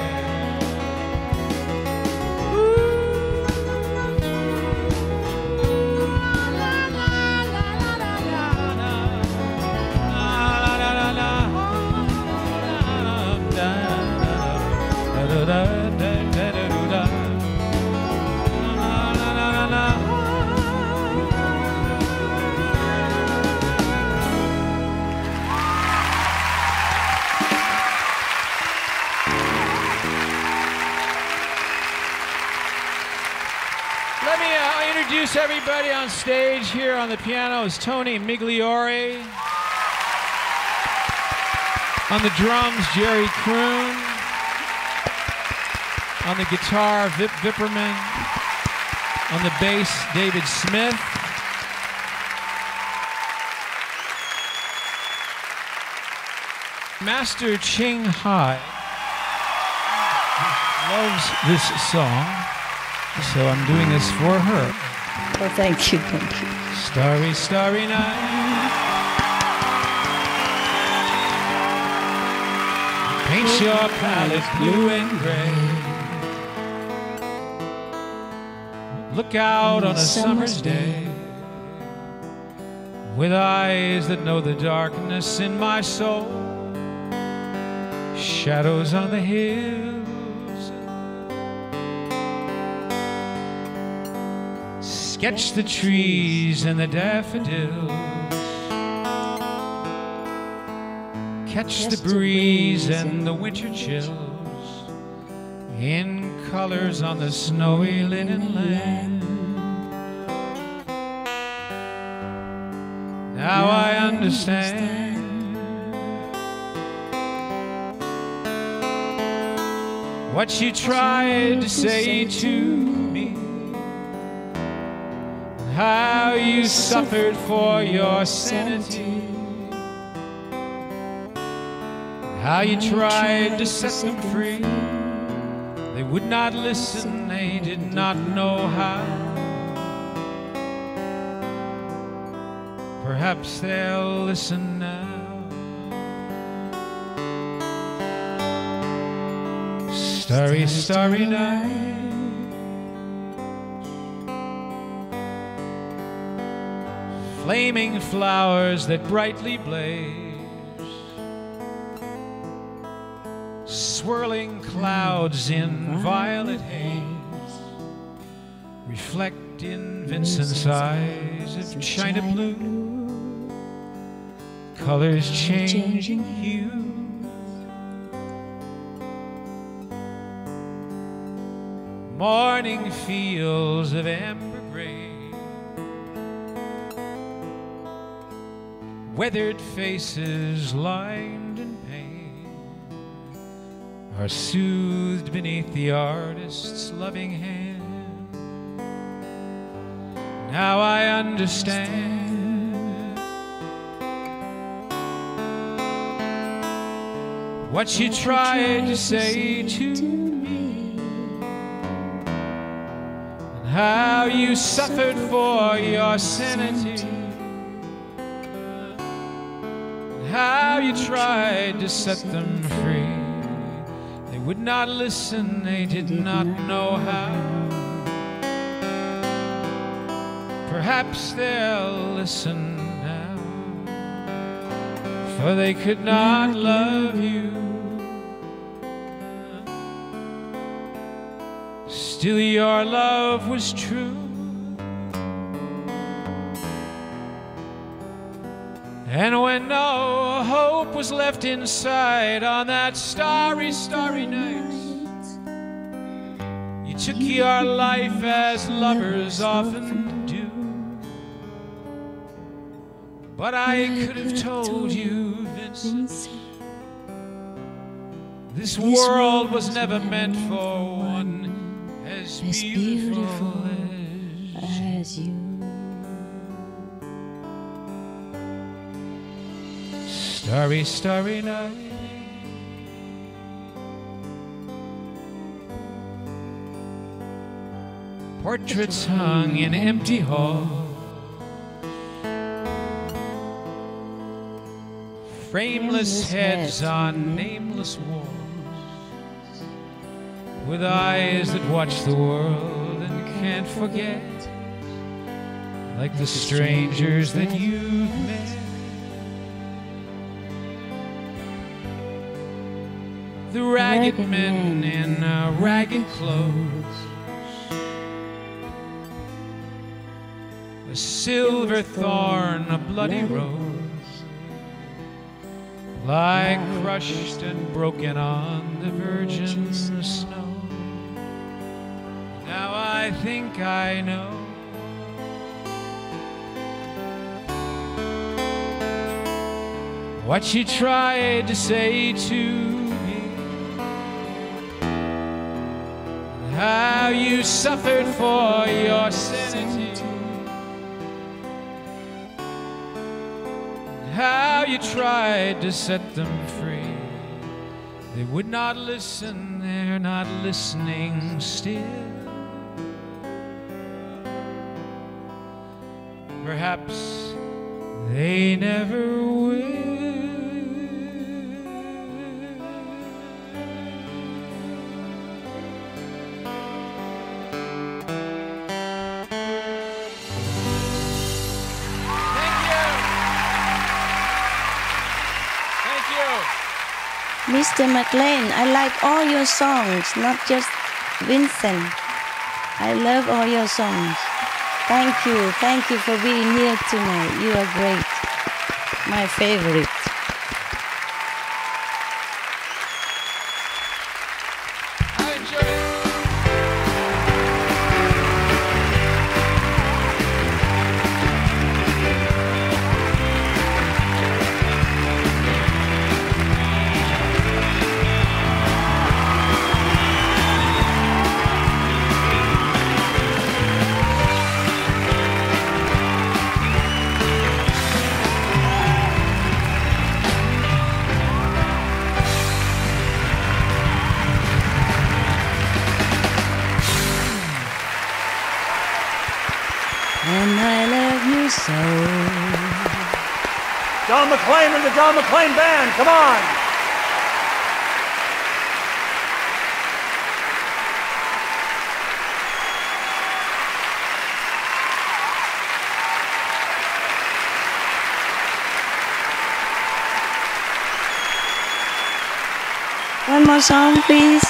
introduce everybody on stage. Here on the piano is Tony Migliore. On the drums, Jerry Kroon. On the guitar, Vip Vipperman. On the bass, David Smith. Master Ching Hai loves this song, so I'm doing this for her. Oh, thank you, thank you. Starry, starry night. Paint your palette blue and gray. Look out on a summer's day with eyes that know the darkness in my soul. Shadows on the hills. Sketch the trees and the daffodils. Catch the breeze and the winter chills in colors on the snowy linen land. Now I understand what you tried to say to me, how you suffered for your sanity, how you tried to set them free. They would not listen, they did not know how. Perhaps they'll listen now. Starry, starry night. Flaming flowers that brightly blaze. Swirling clouds in violet haze. Reflect in Vincent's eyes of china blue. Colors changing hue. Morning fields of amber grain. Weathered faces lined in pain are soothed beneath the artist's loving hand. Now I understand what you tried to say to me, and how you suffered for your sanity, and how you tried to set them free. They would not listen, they did not know how. Perhaps they'll listen now, for they could not love you. Still your love was true, and when no hope was left inside on that starry, starry night, you took your life as lovers often do. But I could have told you, Vincent, this world was never meant for one as beautiful as you. Starry, starry night. Portraits hung in empty halls. Frameless heads on nameless walls, with eyes that watch the world and can't forget, like the strangers that you've met. The ragged men in ragged clothes, a silver thorn, a bloody rose, lie crushed and broken on the virgin snow. Now I think I know what you tried to say to me, how you suffered for your sanity, how you tried to set them free. They would not listen, they're not listening still. Perhaps they never will. Mr. McLean, I like all your songs, not just Vincent. I love all your songs. Thank you for being here tonight. You are great. My favorite. And I love you so. John McClain and the John McClain Band, come on. One more song, please.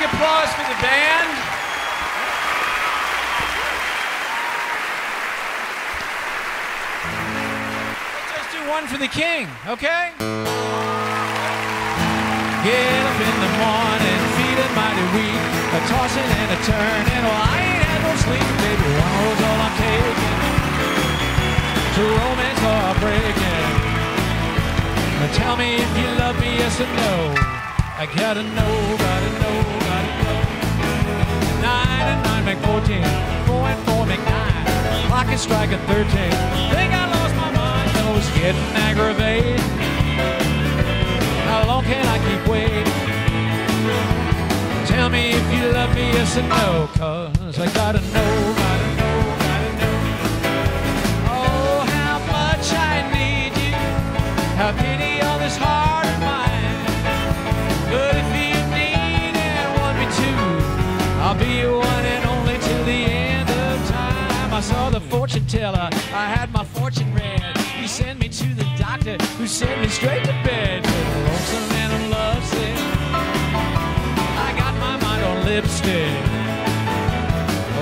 Applause for the band. Let's just do one for the king, okay? Get up in the morning, feeling mighty weak, a tossing and a turning. Well, I ain't had no sleep, baby. One hole's all I'm taking. To romance heartbreaking. Now tell me if you love me, yes or no. I gotta know, gotta know, gotta know. 9 and 9 make 14, 4 and 4 make 9. Clock is striking 13. Think I lost my mind, no, it's getting aggravated. How long can I keep waiting? Tell me if you love me, yes or no, 'cause I gotta know, gotta know, gotta know. Oh, how much I need you, how pity all this heart of mine. But if you need and want me to, I'll be your one and only till the end of time. I saw the fortune teller, I had my fortune read. He sent me to the doctor, who sent me straight to bed. Said I'm lonesome and I'm lovesick, I got my mind on lipstick.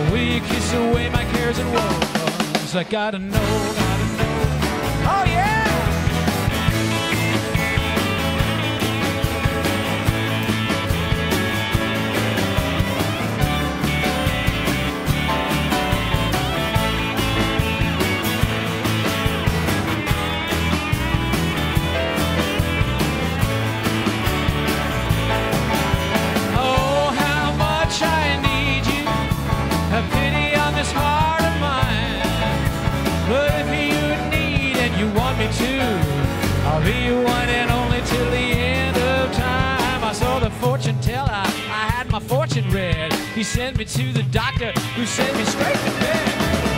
Will you kiss away my cares and woes? 'Cause I gotta know, gotta know. Oh yeah! I'll be your one and only till the end of time. I saw the fortune teller, I had my fortune read. He sent me to the doctor, who sent me straight to bed.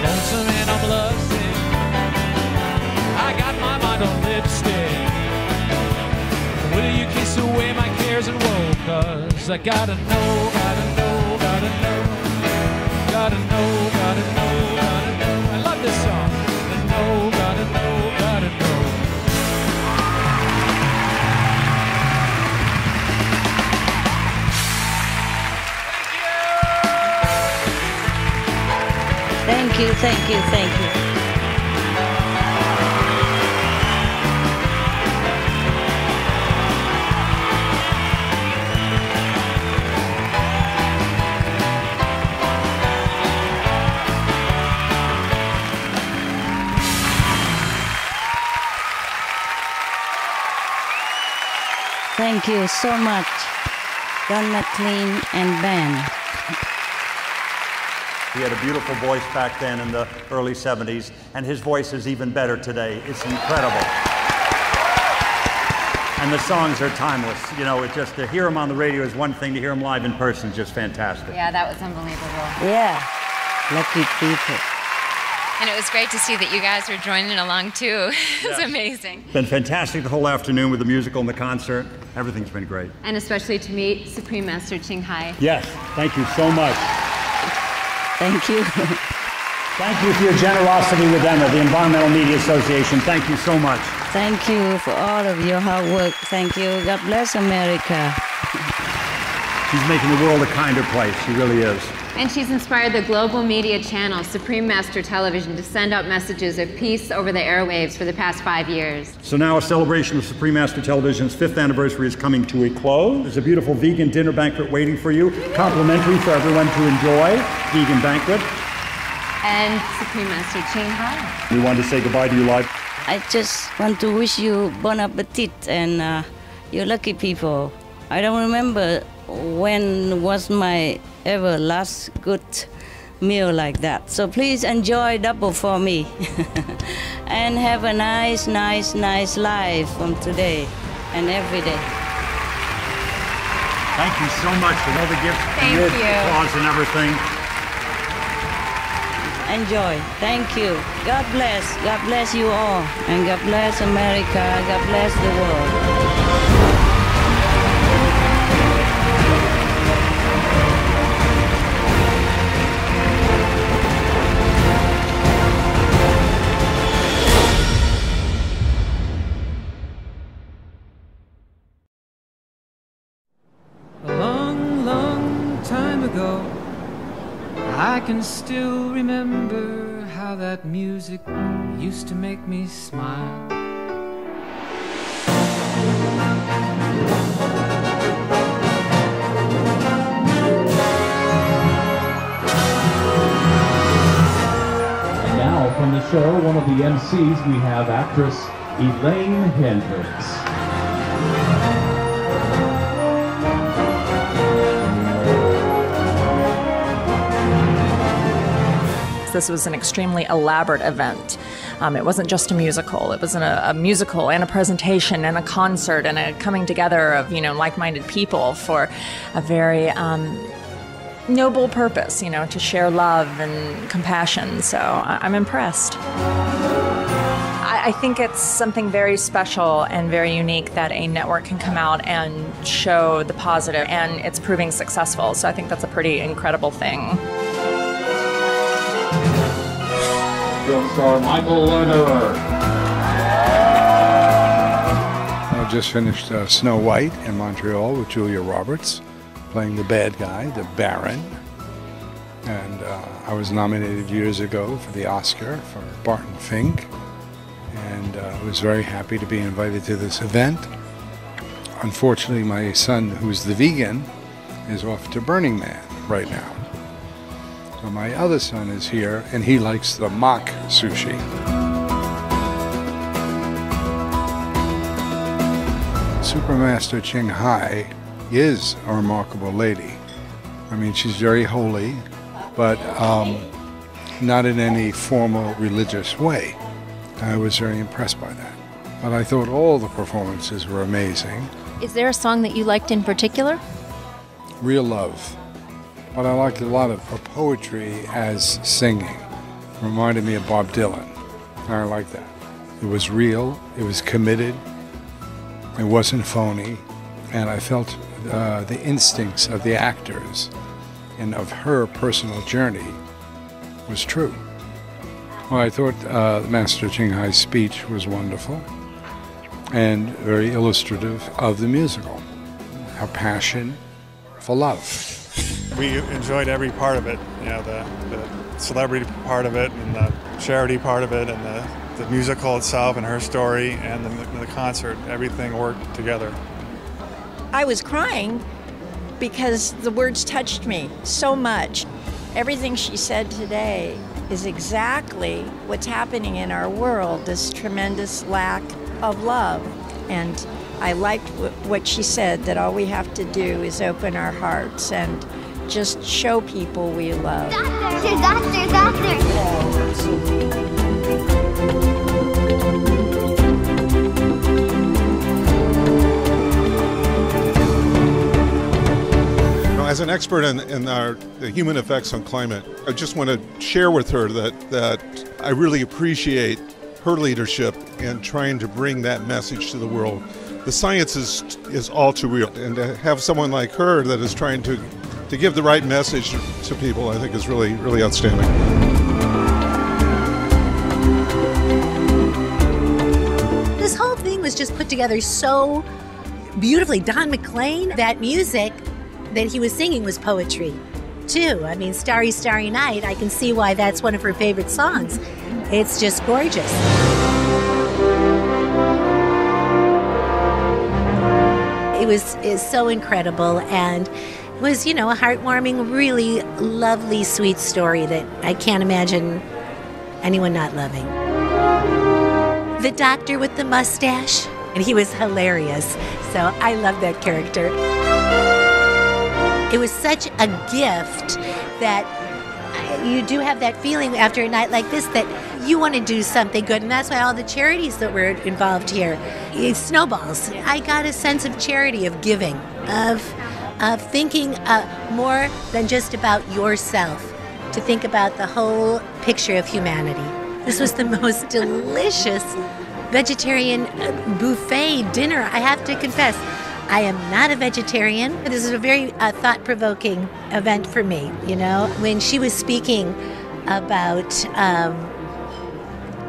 Lonesome and I'm lovesick, I got my mind on lipstick. Will you kiss away my cares and woe? 'Cause I gotta know, gotta know, gotta know. Gotta know, gotta know, gotta know. I love this song. Gotta know, gotta know, gotta know. Thank you, thank you, thank you. Thank you so much, Don McLean and band. He had a beautiful voice back then in the early 70s, and his voice is even better today. It's incredible. And the songs are timeless. You know, it just, to hear him on the radio is one thing, to hear him live in person is just fantastic. Yeah, that was unbelievable. Yeah, lucky people. And it was great to see that you guys were joining along too. It's amazing. It's been fantastic the whole afternoon with the musical and the concert. Everything's been great. And especially to meet Supreme Master Ching Hai. Yes, thank you so much. Thank you. Thank you for your generosity with Emma, the Environmental Media Association. Thank you so much. Thank you for all of your hard work. Thank you. God bless America. She's making the world a kinder place. She really is. And she's inspired the global media channel, Supreme Master Television, to send out messages of peace over the airwaves for the past 5 years. So now a celebration of Supreme Master Television's 5th anniversary is coming to a close. There's a beautiful vegan dinner banquet waiting for you, complimentary for everyone to enjoy, vegan banquet. And Supreme Master Ching Hai. We wanted to say goodbye to you live. I just want to wish you bon appetit and you lucky people. I don't remember when was my ever last good meal like that. So please enjoy double for me. And have a nice life from today and every day. Thank you so much for all the gifts. Thank you. Applause and everything. Enjoy. Thank you. God bless. God bless you all. And God bless America. God bless the world. A long, long time ago, I can still remember how that music used to make me smile. And now from the show, one of the MCs, we have actress Elaine Hendricks. This was an extremely elaborate event. It wasn't just a musical. It was a musical and a presentation and a concert and a coming together of, like-minded people for a very noble purpose, to share love and compassion. So I'm impressed. I think it's something very special and very unique that a network can come out and show the positive, and it's proving successful. So I think that's a pretty incredible thing. Film star Michael Lerner. I just finished Snow White in Montreal with Julia Roberts, playing the bad guy, the Baron. And I was nominated years ago for the Oscar for Barton Fink. And I was very happy to be invited to this event. Unfortunately, my son, who's the vegan, is off to Burning Man right now. So my other son is here, and he likes the mock sushi. Supermaster Ching Hai is a remarkable lady. I mean, she's very holy, but not in any formal religious way. I was very impressed by that. But I thought all the performances were amazing. Is there a song that you liked in particular? Real Love. But I liked a lot of her poetry as singing. Reminded me of Bob Dylan. I like that. It was real, it was committed, it wasn't phony, and I felt the instincts of the actors and of her personal journey was true. Well, I thought Master Ching Hai's speech was wonderful and very illustrative of the musical. Her passion for love. We enjoyed every part of it, the celebrity part of it, and the charity part of it, and the musical itself, and her story, and the concert. Everything worked together. I was crying because the words touched me so much. Everything she said today is exactly what's happening in our world, this tremendous lack of love. And I liked what she said, that all we have to do is open our hearts and just show people we love. Doctor. As an expert in the human effects on climate, I just want to share with her that I really appreciate her leadership in trying to bring that message to the world. The science is all too real, and to have someone like her that is trying to give the right message to people, I think is really, really outstanding. This whole thing was just put together so beautifully. Don McLean, that music that he was singing was poetry, too. I mean, Starry, Starry Night, I can see why that's one of her favorite songs. It's just gorgeous. It's so incredible, and it was, a heartwarming, really lovely, sweet story that I can't imagine anyone not loving. The doctor with the mustache, and he was hilarious, so I love that character. It was such a gift that you do have that feeling after a night like this that you want to do something good, and that's why all the charities that were involved here, it snowballs. I got a sense of charity, of giving, of thinking more than just about yourself, to think about the whole picture of humanity. This was the most delicious vegetarian buffet dinner, I have to confess. I am not a vegetarian. This is a very thought-provoking event for me, When she was speaking about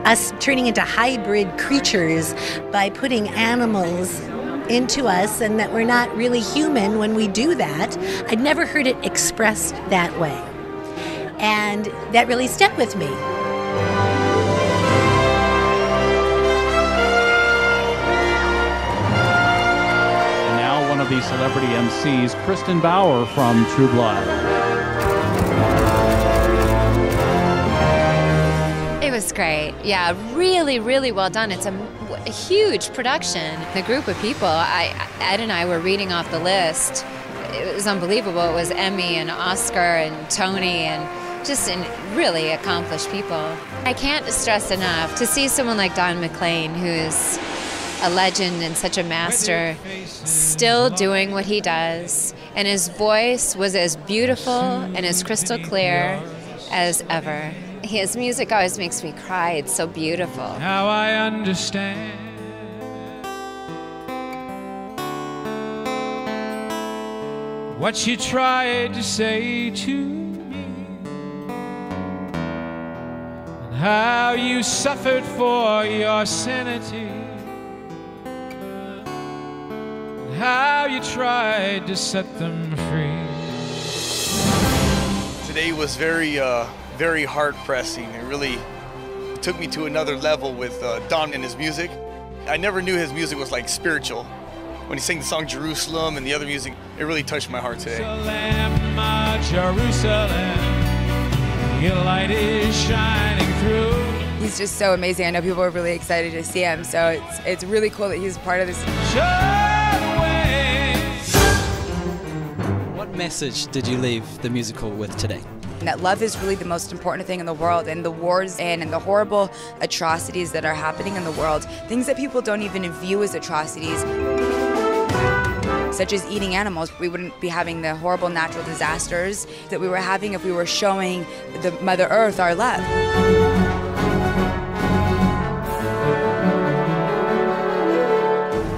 us turning into hybrid creatures by putting animals into us, and that we're not really human when we do that, I'd never heard it expressed that way. And that really stuck with me. Of the celebrity MCs, Kristen Bauer from True Blood. It was great. Yeah, really, really well done. It's a huge production. The group of people, Ed and I were reading off the list. It was unbelievable. It was Emmy and Oscar and Tony and just really accomplished people. I can't stress enough to see someone like Don McLean, who's a legend and such a master, still doing what he does. And his voice was as beautiful and as crystal clear as ever. His music always makes me cry. It's so beautiful. Now I understand what you tried to say to me, and how you suffered for your sanity, how you tried to set them free. Today was very heart-pressing. It really took me to another level with Don and his music. I never knew his music was like spiritual. When he sang the song Jerusalem and the other music, it really touched my heart today. Jerusalem, your light is shining through. He's just so amazing. I know people are really excited to see him, so it's really cool that he's part of this. What message did you leave the musical with today? That love is really the most important thing in the world, and the wars and the horrible atrocities that are happening in the world, things that people don't even view as atrocities, such as eating animals. We wouldn't be having the horrible natural disasters that we were having if we were showing the Mother Earth our love.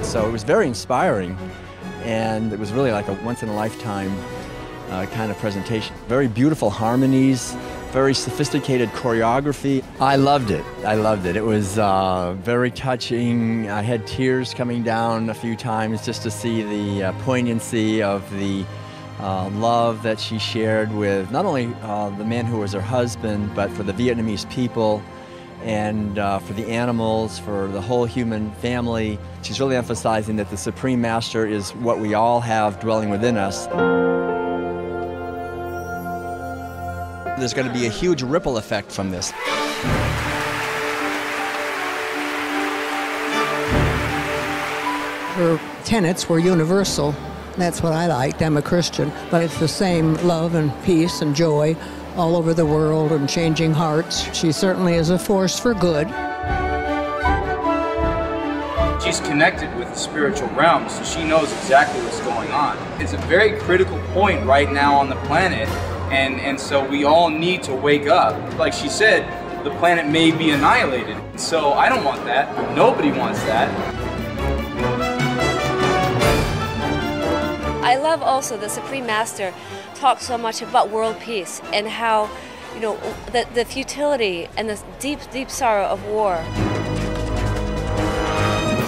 So it was very inspiring, and it was really like a once-in-a-lifetime kind of presentation. Very beautiful harmonies, very sophisticated choreography. I loved it. I loved it. It was very touching. I had tears coming down a few times just to see the poignancy of the love that she shared with not only the man who was her husband, but for the Vietnamese people, and for the animals, for the whole human family. She's really emphasizing that the Supreme Master is what we all have dwelling within us. There's going to be a huge ripple effect from this. Her tenets were universal. That's what I liked. I'm a Christian, but it's the same love and peace and joy all over the world and changing hearts. She certainly is a force for good. She's connected with the spiritual realm, so she knows exactly what's going on. It's a very critical point right now on the planet, and so we all need to wake up. Like she said, the planet may be annihilated. So I don't want that. Nobody wants that. I love also the Supreme Master talks so much about world peace and how, you know, the futility and the deep, deep sorrow of war.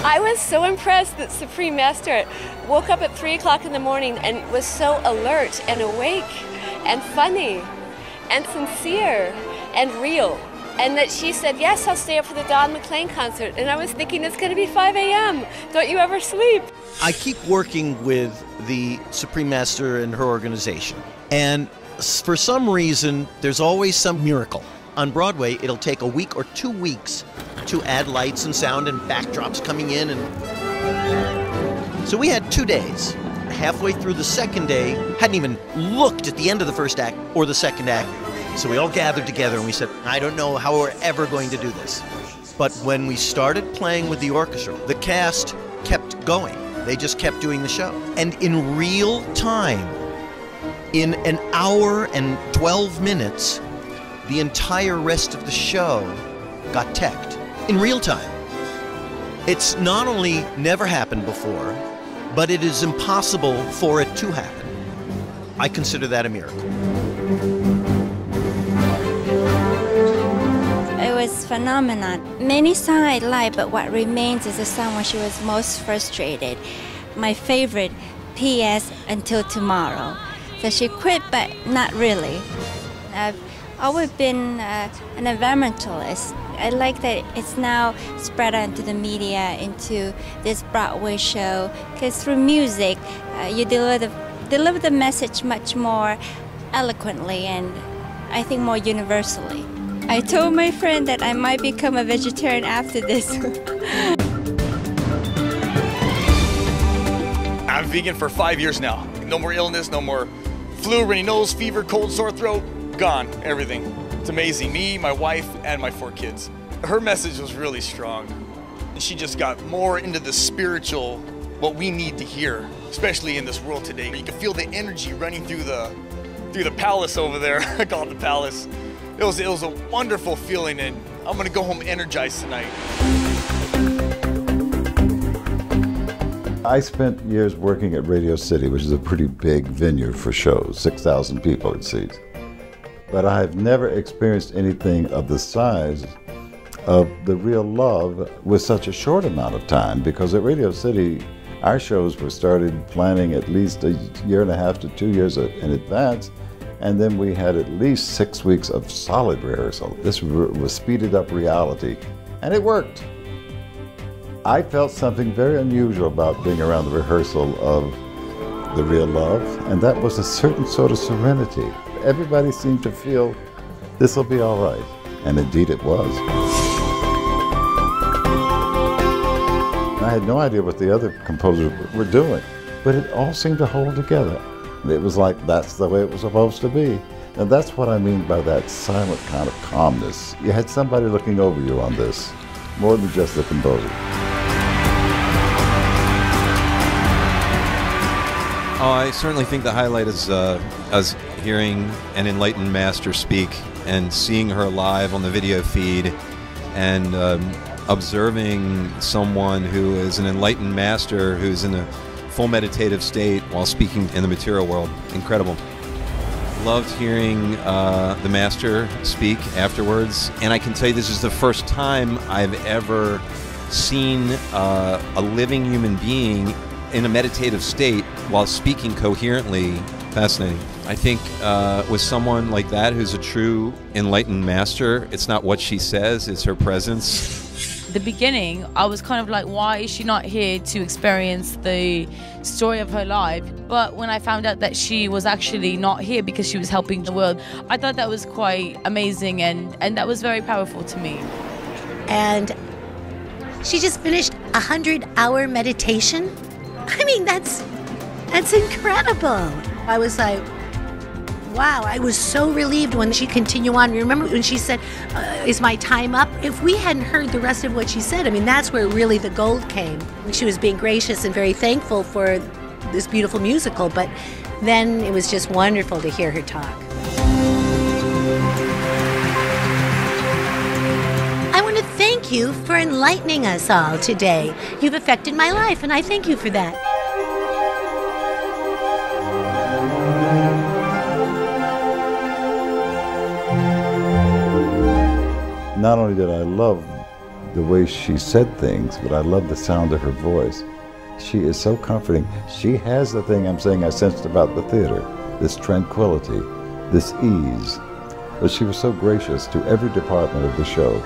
I was so impressed that Supreme Master woke up at 3 o'clock in the morning and was so alert and awake and funny and sincere and real. And that she said, yes, I'll stay up for the Don McLean concert. And I was thinking, it's going to be 5 a.m. Don't you ever sleep? I keep working with the Supreme Master and her organization. And for some reason, there's always some miracle. On Broadway, it'll take a week or 2 weeks to add lights and sound and backdrops coming in. And so we had 2 days. Halfway through the second day, hadn't even looked at the end of the first act or the second act. So we all gathered together and we said, I don't know how we're ever going to do this. But when we started playing with the orchestra, the cast kept going. They just kept doing the show. And in real time, in an hour and 12 minutes, the entire rest of the show got teched. In real time. It's not only never happened before, but it is impossible for it to happen. I consider that a miracle. It was phenomenal. Many songs I like, but what remains is the song when she was most frustrated. My favorite, P.S. Until Tomorrow. So she quit, but not really. I've always been an environmentalist. I like that it's now spread out into the media, into this Broadway show, because through music, you deliver the message much more eloquently and I think more universally. I told my friend that I might become a vegetarian after this. I'm vegan for 5 years now. No more illness, no more flu, runny nose, fever, cold, sore throat, gone, everything. It's amazing. Me, my wife, and my 4 kids. Her message was really strong. And she just got more into the spiritual, what we need to hear, especially in this world today. You can feel the energy running through the palace over there. I call it the palace. It was a wonderful feeling, and I'm gonna go home energized tonight. I spent years working at Radio City, which is a pretty big venue for shows, 6,000 people it seats. But I've never experienced anything of the size of the real love with such a short amount of time, because at Radio City, our shows were started planning at least a year and a half to 2 years in advance, and then we had at least 6 weeks of solid rehearsal. This was speeded up reality, and it worked. I felt something very unusual about being around the rehearsal of The Real Love, and that was a certain sort of serenity. Everybody seemed to feel this will be all right, and indeed it was. I had no idea what the other composers were doing, but it all seemed to hold together. It was like that's the way it was supposed to be. And that's what I mean by that silent kind of calmness. You had somebody looking over you on this, more than just the composer. Oh, I certainly think the highlight is us hearing an enlightened master speak and seeing her live on the video feed and observing someone who is an enlightened master who's in a full meditative state while speaking in the material world. Incredible. Loved hearing the master speak afterwards, and I can tell you this is the first time I've ever seen a living human being in a meditative state while speaking coherently. Fascinating. I think with someone like that who's a true enlightened master, it's not what she says, it's her presence. The beginning, I was kind of like, why is she not here to experience the story of her life? But when I found out that she was actually not here because she was helping the world, I thought that was quite amazing, and that was very powerful to me. And she just finished a 100-hour meditation. I mean, that's incredible. I was like, wow, I was so relieved when she continued on. Remember when she said, is my time up? If we hadn't heard the rest of what she said, I mean, that's where really the gold came. She was being gracious and very thankful for this beautiful musical, but then it was just wonderful to hear her talk. I want to thank you for enlightening us all today. You've affected my life, and I thank you for that. Not only did I love the way she said things, but I love the sound of her voice. She is so comforting. She has the thing I'm saying I sensed about the theater, this tranquility, this ease. But she was so gracious to every department of the show.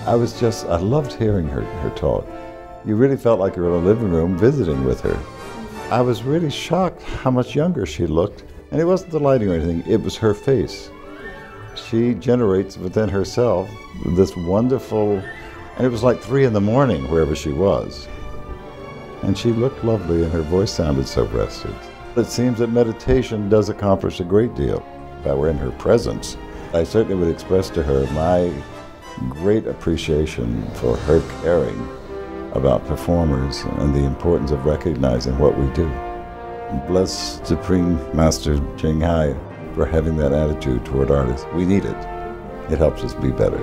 I loved hearing her talk. You really felt like you were in a living room visiting with her. I was really shocked how much younger she looked. And it wasn't the lighting or anything, it was her face. She generates within herself this wonderful, and it was like 3 in the morning wherever she was. And she looked lovely and her voice sounded so rested. It seems that meditation does accomplish a great deal. If I were in her presence, I certainly would express to her my great appreciation for her caring about performers and the importance of recognizing what we do. Bless Supreme Master Ching Hai for having that attitude toward artists. We need it. It helps us be better.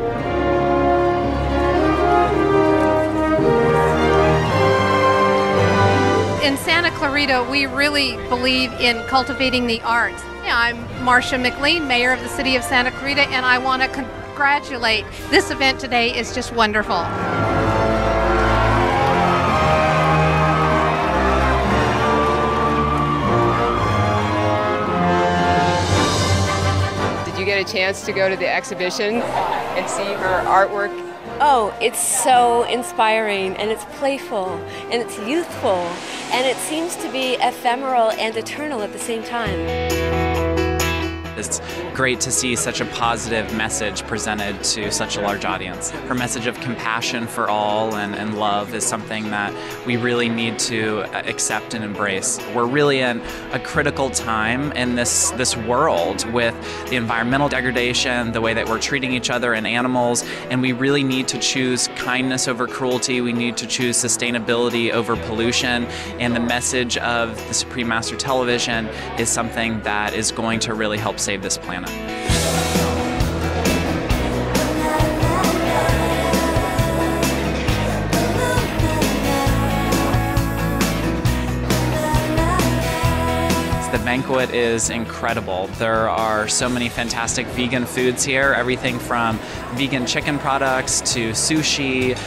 In Santa Clarita, we really believe in cultivating the arts. I'm Marcia McLean, Mayor of the City of Santa Clarita, and I want to congratulate. This event today is just wonderful. Did you get a chance to go to the exhibition and see her artwork? Oh, it's so inspiring, and it's playful, and it's youthful, and it seems to be ephemeral and eternal at the same time. It's great to see such a positive message presented to such a large audience. Her message of compassion for all and love is something that we really need to accept and embrace. We're really in a critical time in this world with the environmental degradation, the way that we're treating each other and animals, and we really need to choose kindness over cruelty. We need to choose sustainability over pollution, and the message of the Supreme Master Television is something that is going to really help save this planet. The banquet is incredible. There are so many fantastic vegan foods here, everything from vegan chicken products to sushi.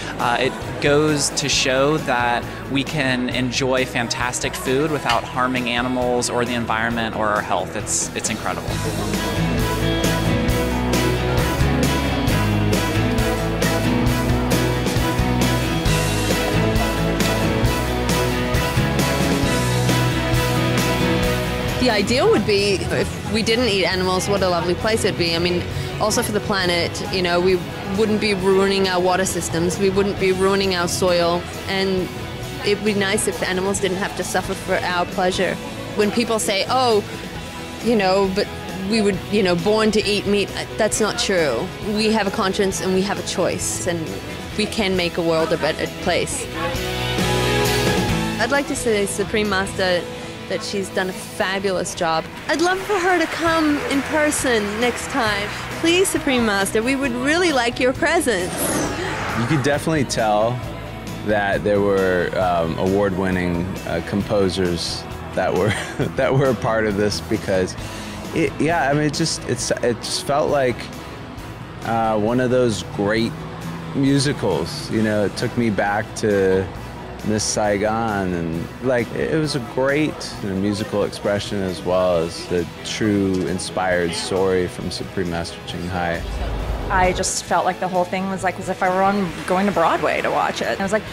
It goes to show that we can enjoy fantastic food without harming animals or the environment or our health. It's incredible. The ideal would be if we didn't eat animals, what a lovely place it'd be. I mean, also for the planet, you know, we wouldn't be ruining our water systems, we wouldn't be ruining our soil, and it'd be nice if animals didn't have to suffer for our pleasure. When people say, oh, you know, but we were, you know, born to eat meat, that's not true. We have a conscience and we have a choice, and we can make a world a better place. I'd like to say, Supreme Master, that she's done a fabulous job. I'd love for her to come in person next time. Please, Supreme Master, we would really like your presence. You could definitely tell that there were award-winning composers that were that were a part of this, because it just felt like one of those great musicals. You know, it took me back to Miss Saigon, and like it was a great musical expression as well as the true inspired story from Supreme Master Ching Hai. I just felt like the whole thing was like as if I were going to Broadway to watch it. And I was like,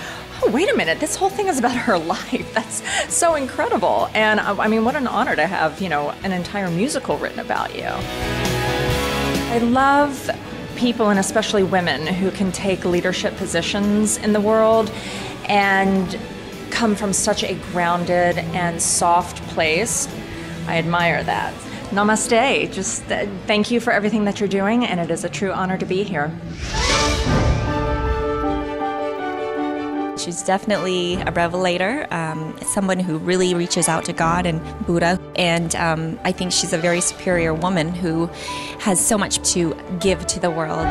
oh, wait a minute, this whole thing is about her life. That's so incredible. And I mean, what an honor to have, you know, an entire musical written about you. I love people, and especially women, who can take leadership positions in the world and come from such a grounded and soft place. I admire that. Namaste. Just thank you for everything that you're doing, and it is a true honor to be here. She's definitely a revelator, someone who really reaches out to God and Buddha, and I think she's a very superior woman who has so much to give to the world.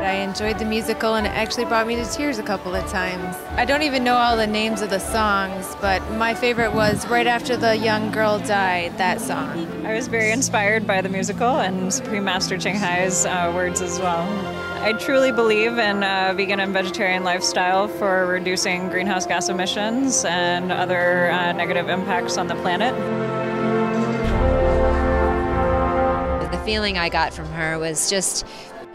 I enjoyed the musical, and it actually brought me to tears a couple of times. I don't even know all the names of the songs, but my favorite was right after the young girl died, that song. I was very inspired by the musical and Supreme Master Ching Hai's words as well. I truly believe in a vegan and vegetarian lifestyle for reducing greenhouse gas emissions and other negative impacts on the planet. The feeling I got from her was just,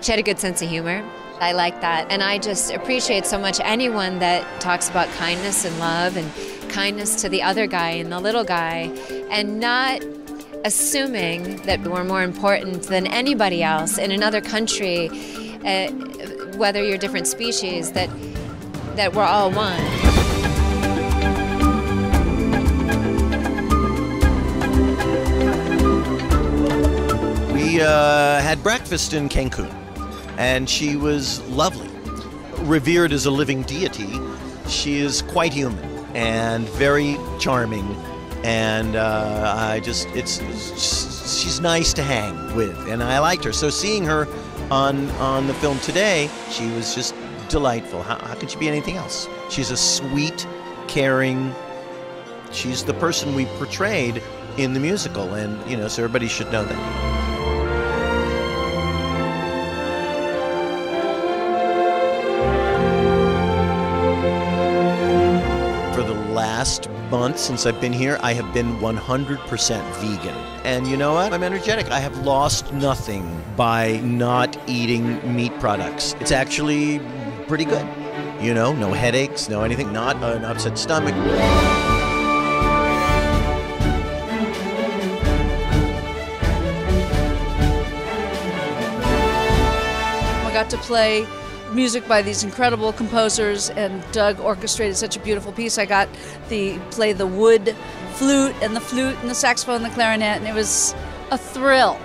she had a good sense of humor. I like that, and I just appreciate so much anyone that talks about kindness and love and kindness to the other guy and the little guy, and not assuming that we're more important than anybody else in another country, whether you're different species, that we're all one. We had breakfast in Cancun, and she was lovely. Revered as a living deity, she is quite human and very charming, and she's nice to hang with, and I liked her. So seeing her on the film today, she was just delightful. How could she be anything else? She's a sweet, caring, she's the person we portrayed in the musical, and so everybody should know that. Last month since I've been here, I have been 100% vegan. And you know what? I'm energetic. I have lost nothing by not eating meat products. It's actually pretty good. No headaches, no anything, not an upset stomach. I got to play music by these incredible composers, and Doug orchestrated such a beautiful piece. I got to play the wood flute and the saxophone and the clarinet, and it was a thrill.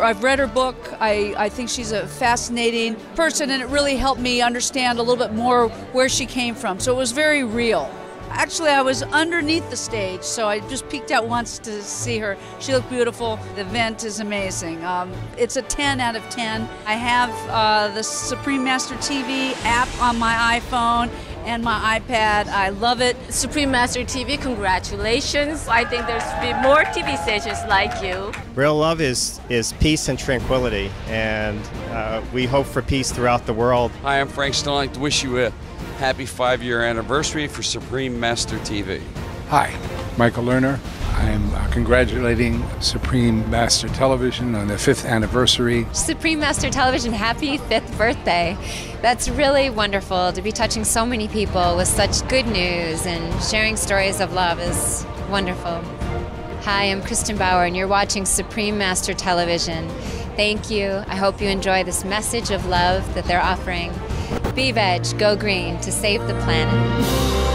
I've read her book. I think she's a fascinating person, and it really helped me understand a little bit more where she came from. So it was very real. Actually, I was underneath the stage, so I just peeked out once to see her. She looked beautiful. The event is amazing. It's a 10 out of 10. I have the Supreme Master TV app on my iPhone and my iPad. I love it. Supreme Master TV, congratulations. I think there should be more TV stations like you. Real love is peace and tranquility, and we hope for peace throughout the world. Hi, I'm Frank Stone. I'd like to wish you a happy 5-year anniversary for Supreme Master TV. Hi, Michael Lerner. I'm congratulating Supreme Master Television on their 5th anniversary. Supreme Master Television, happy 5th birthday. That's really wonderful to be touching so many people with such good news, and sharing stories of love is wonderful. Hi, I'm Kristen Bauer, and you're watching Supreme Master Television. Thank you. I hope you enjoy this message of love that they're offering. Be veg, go green to save the planet.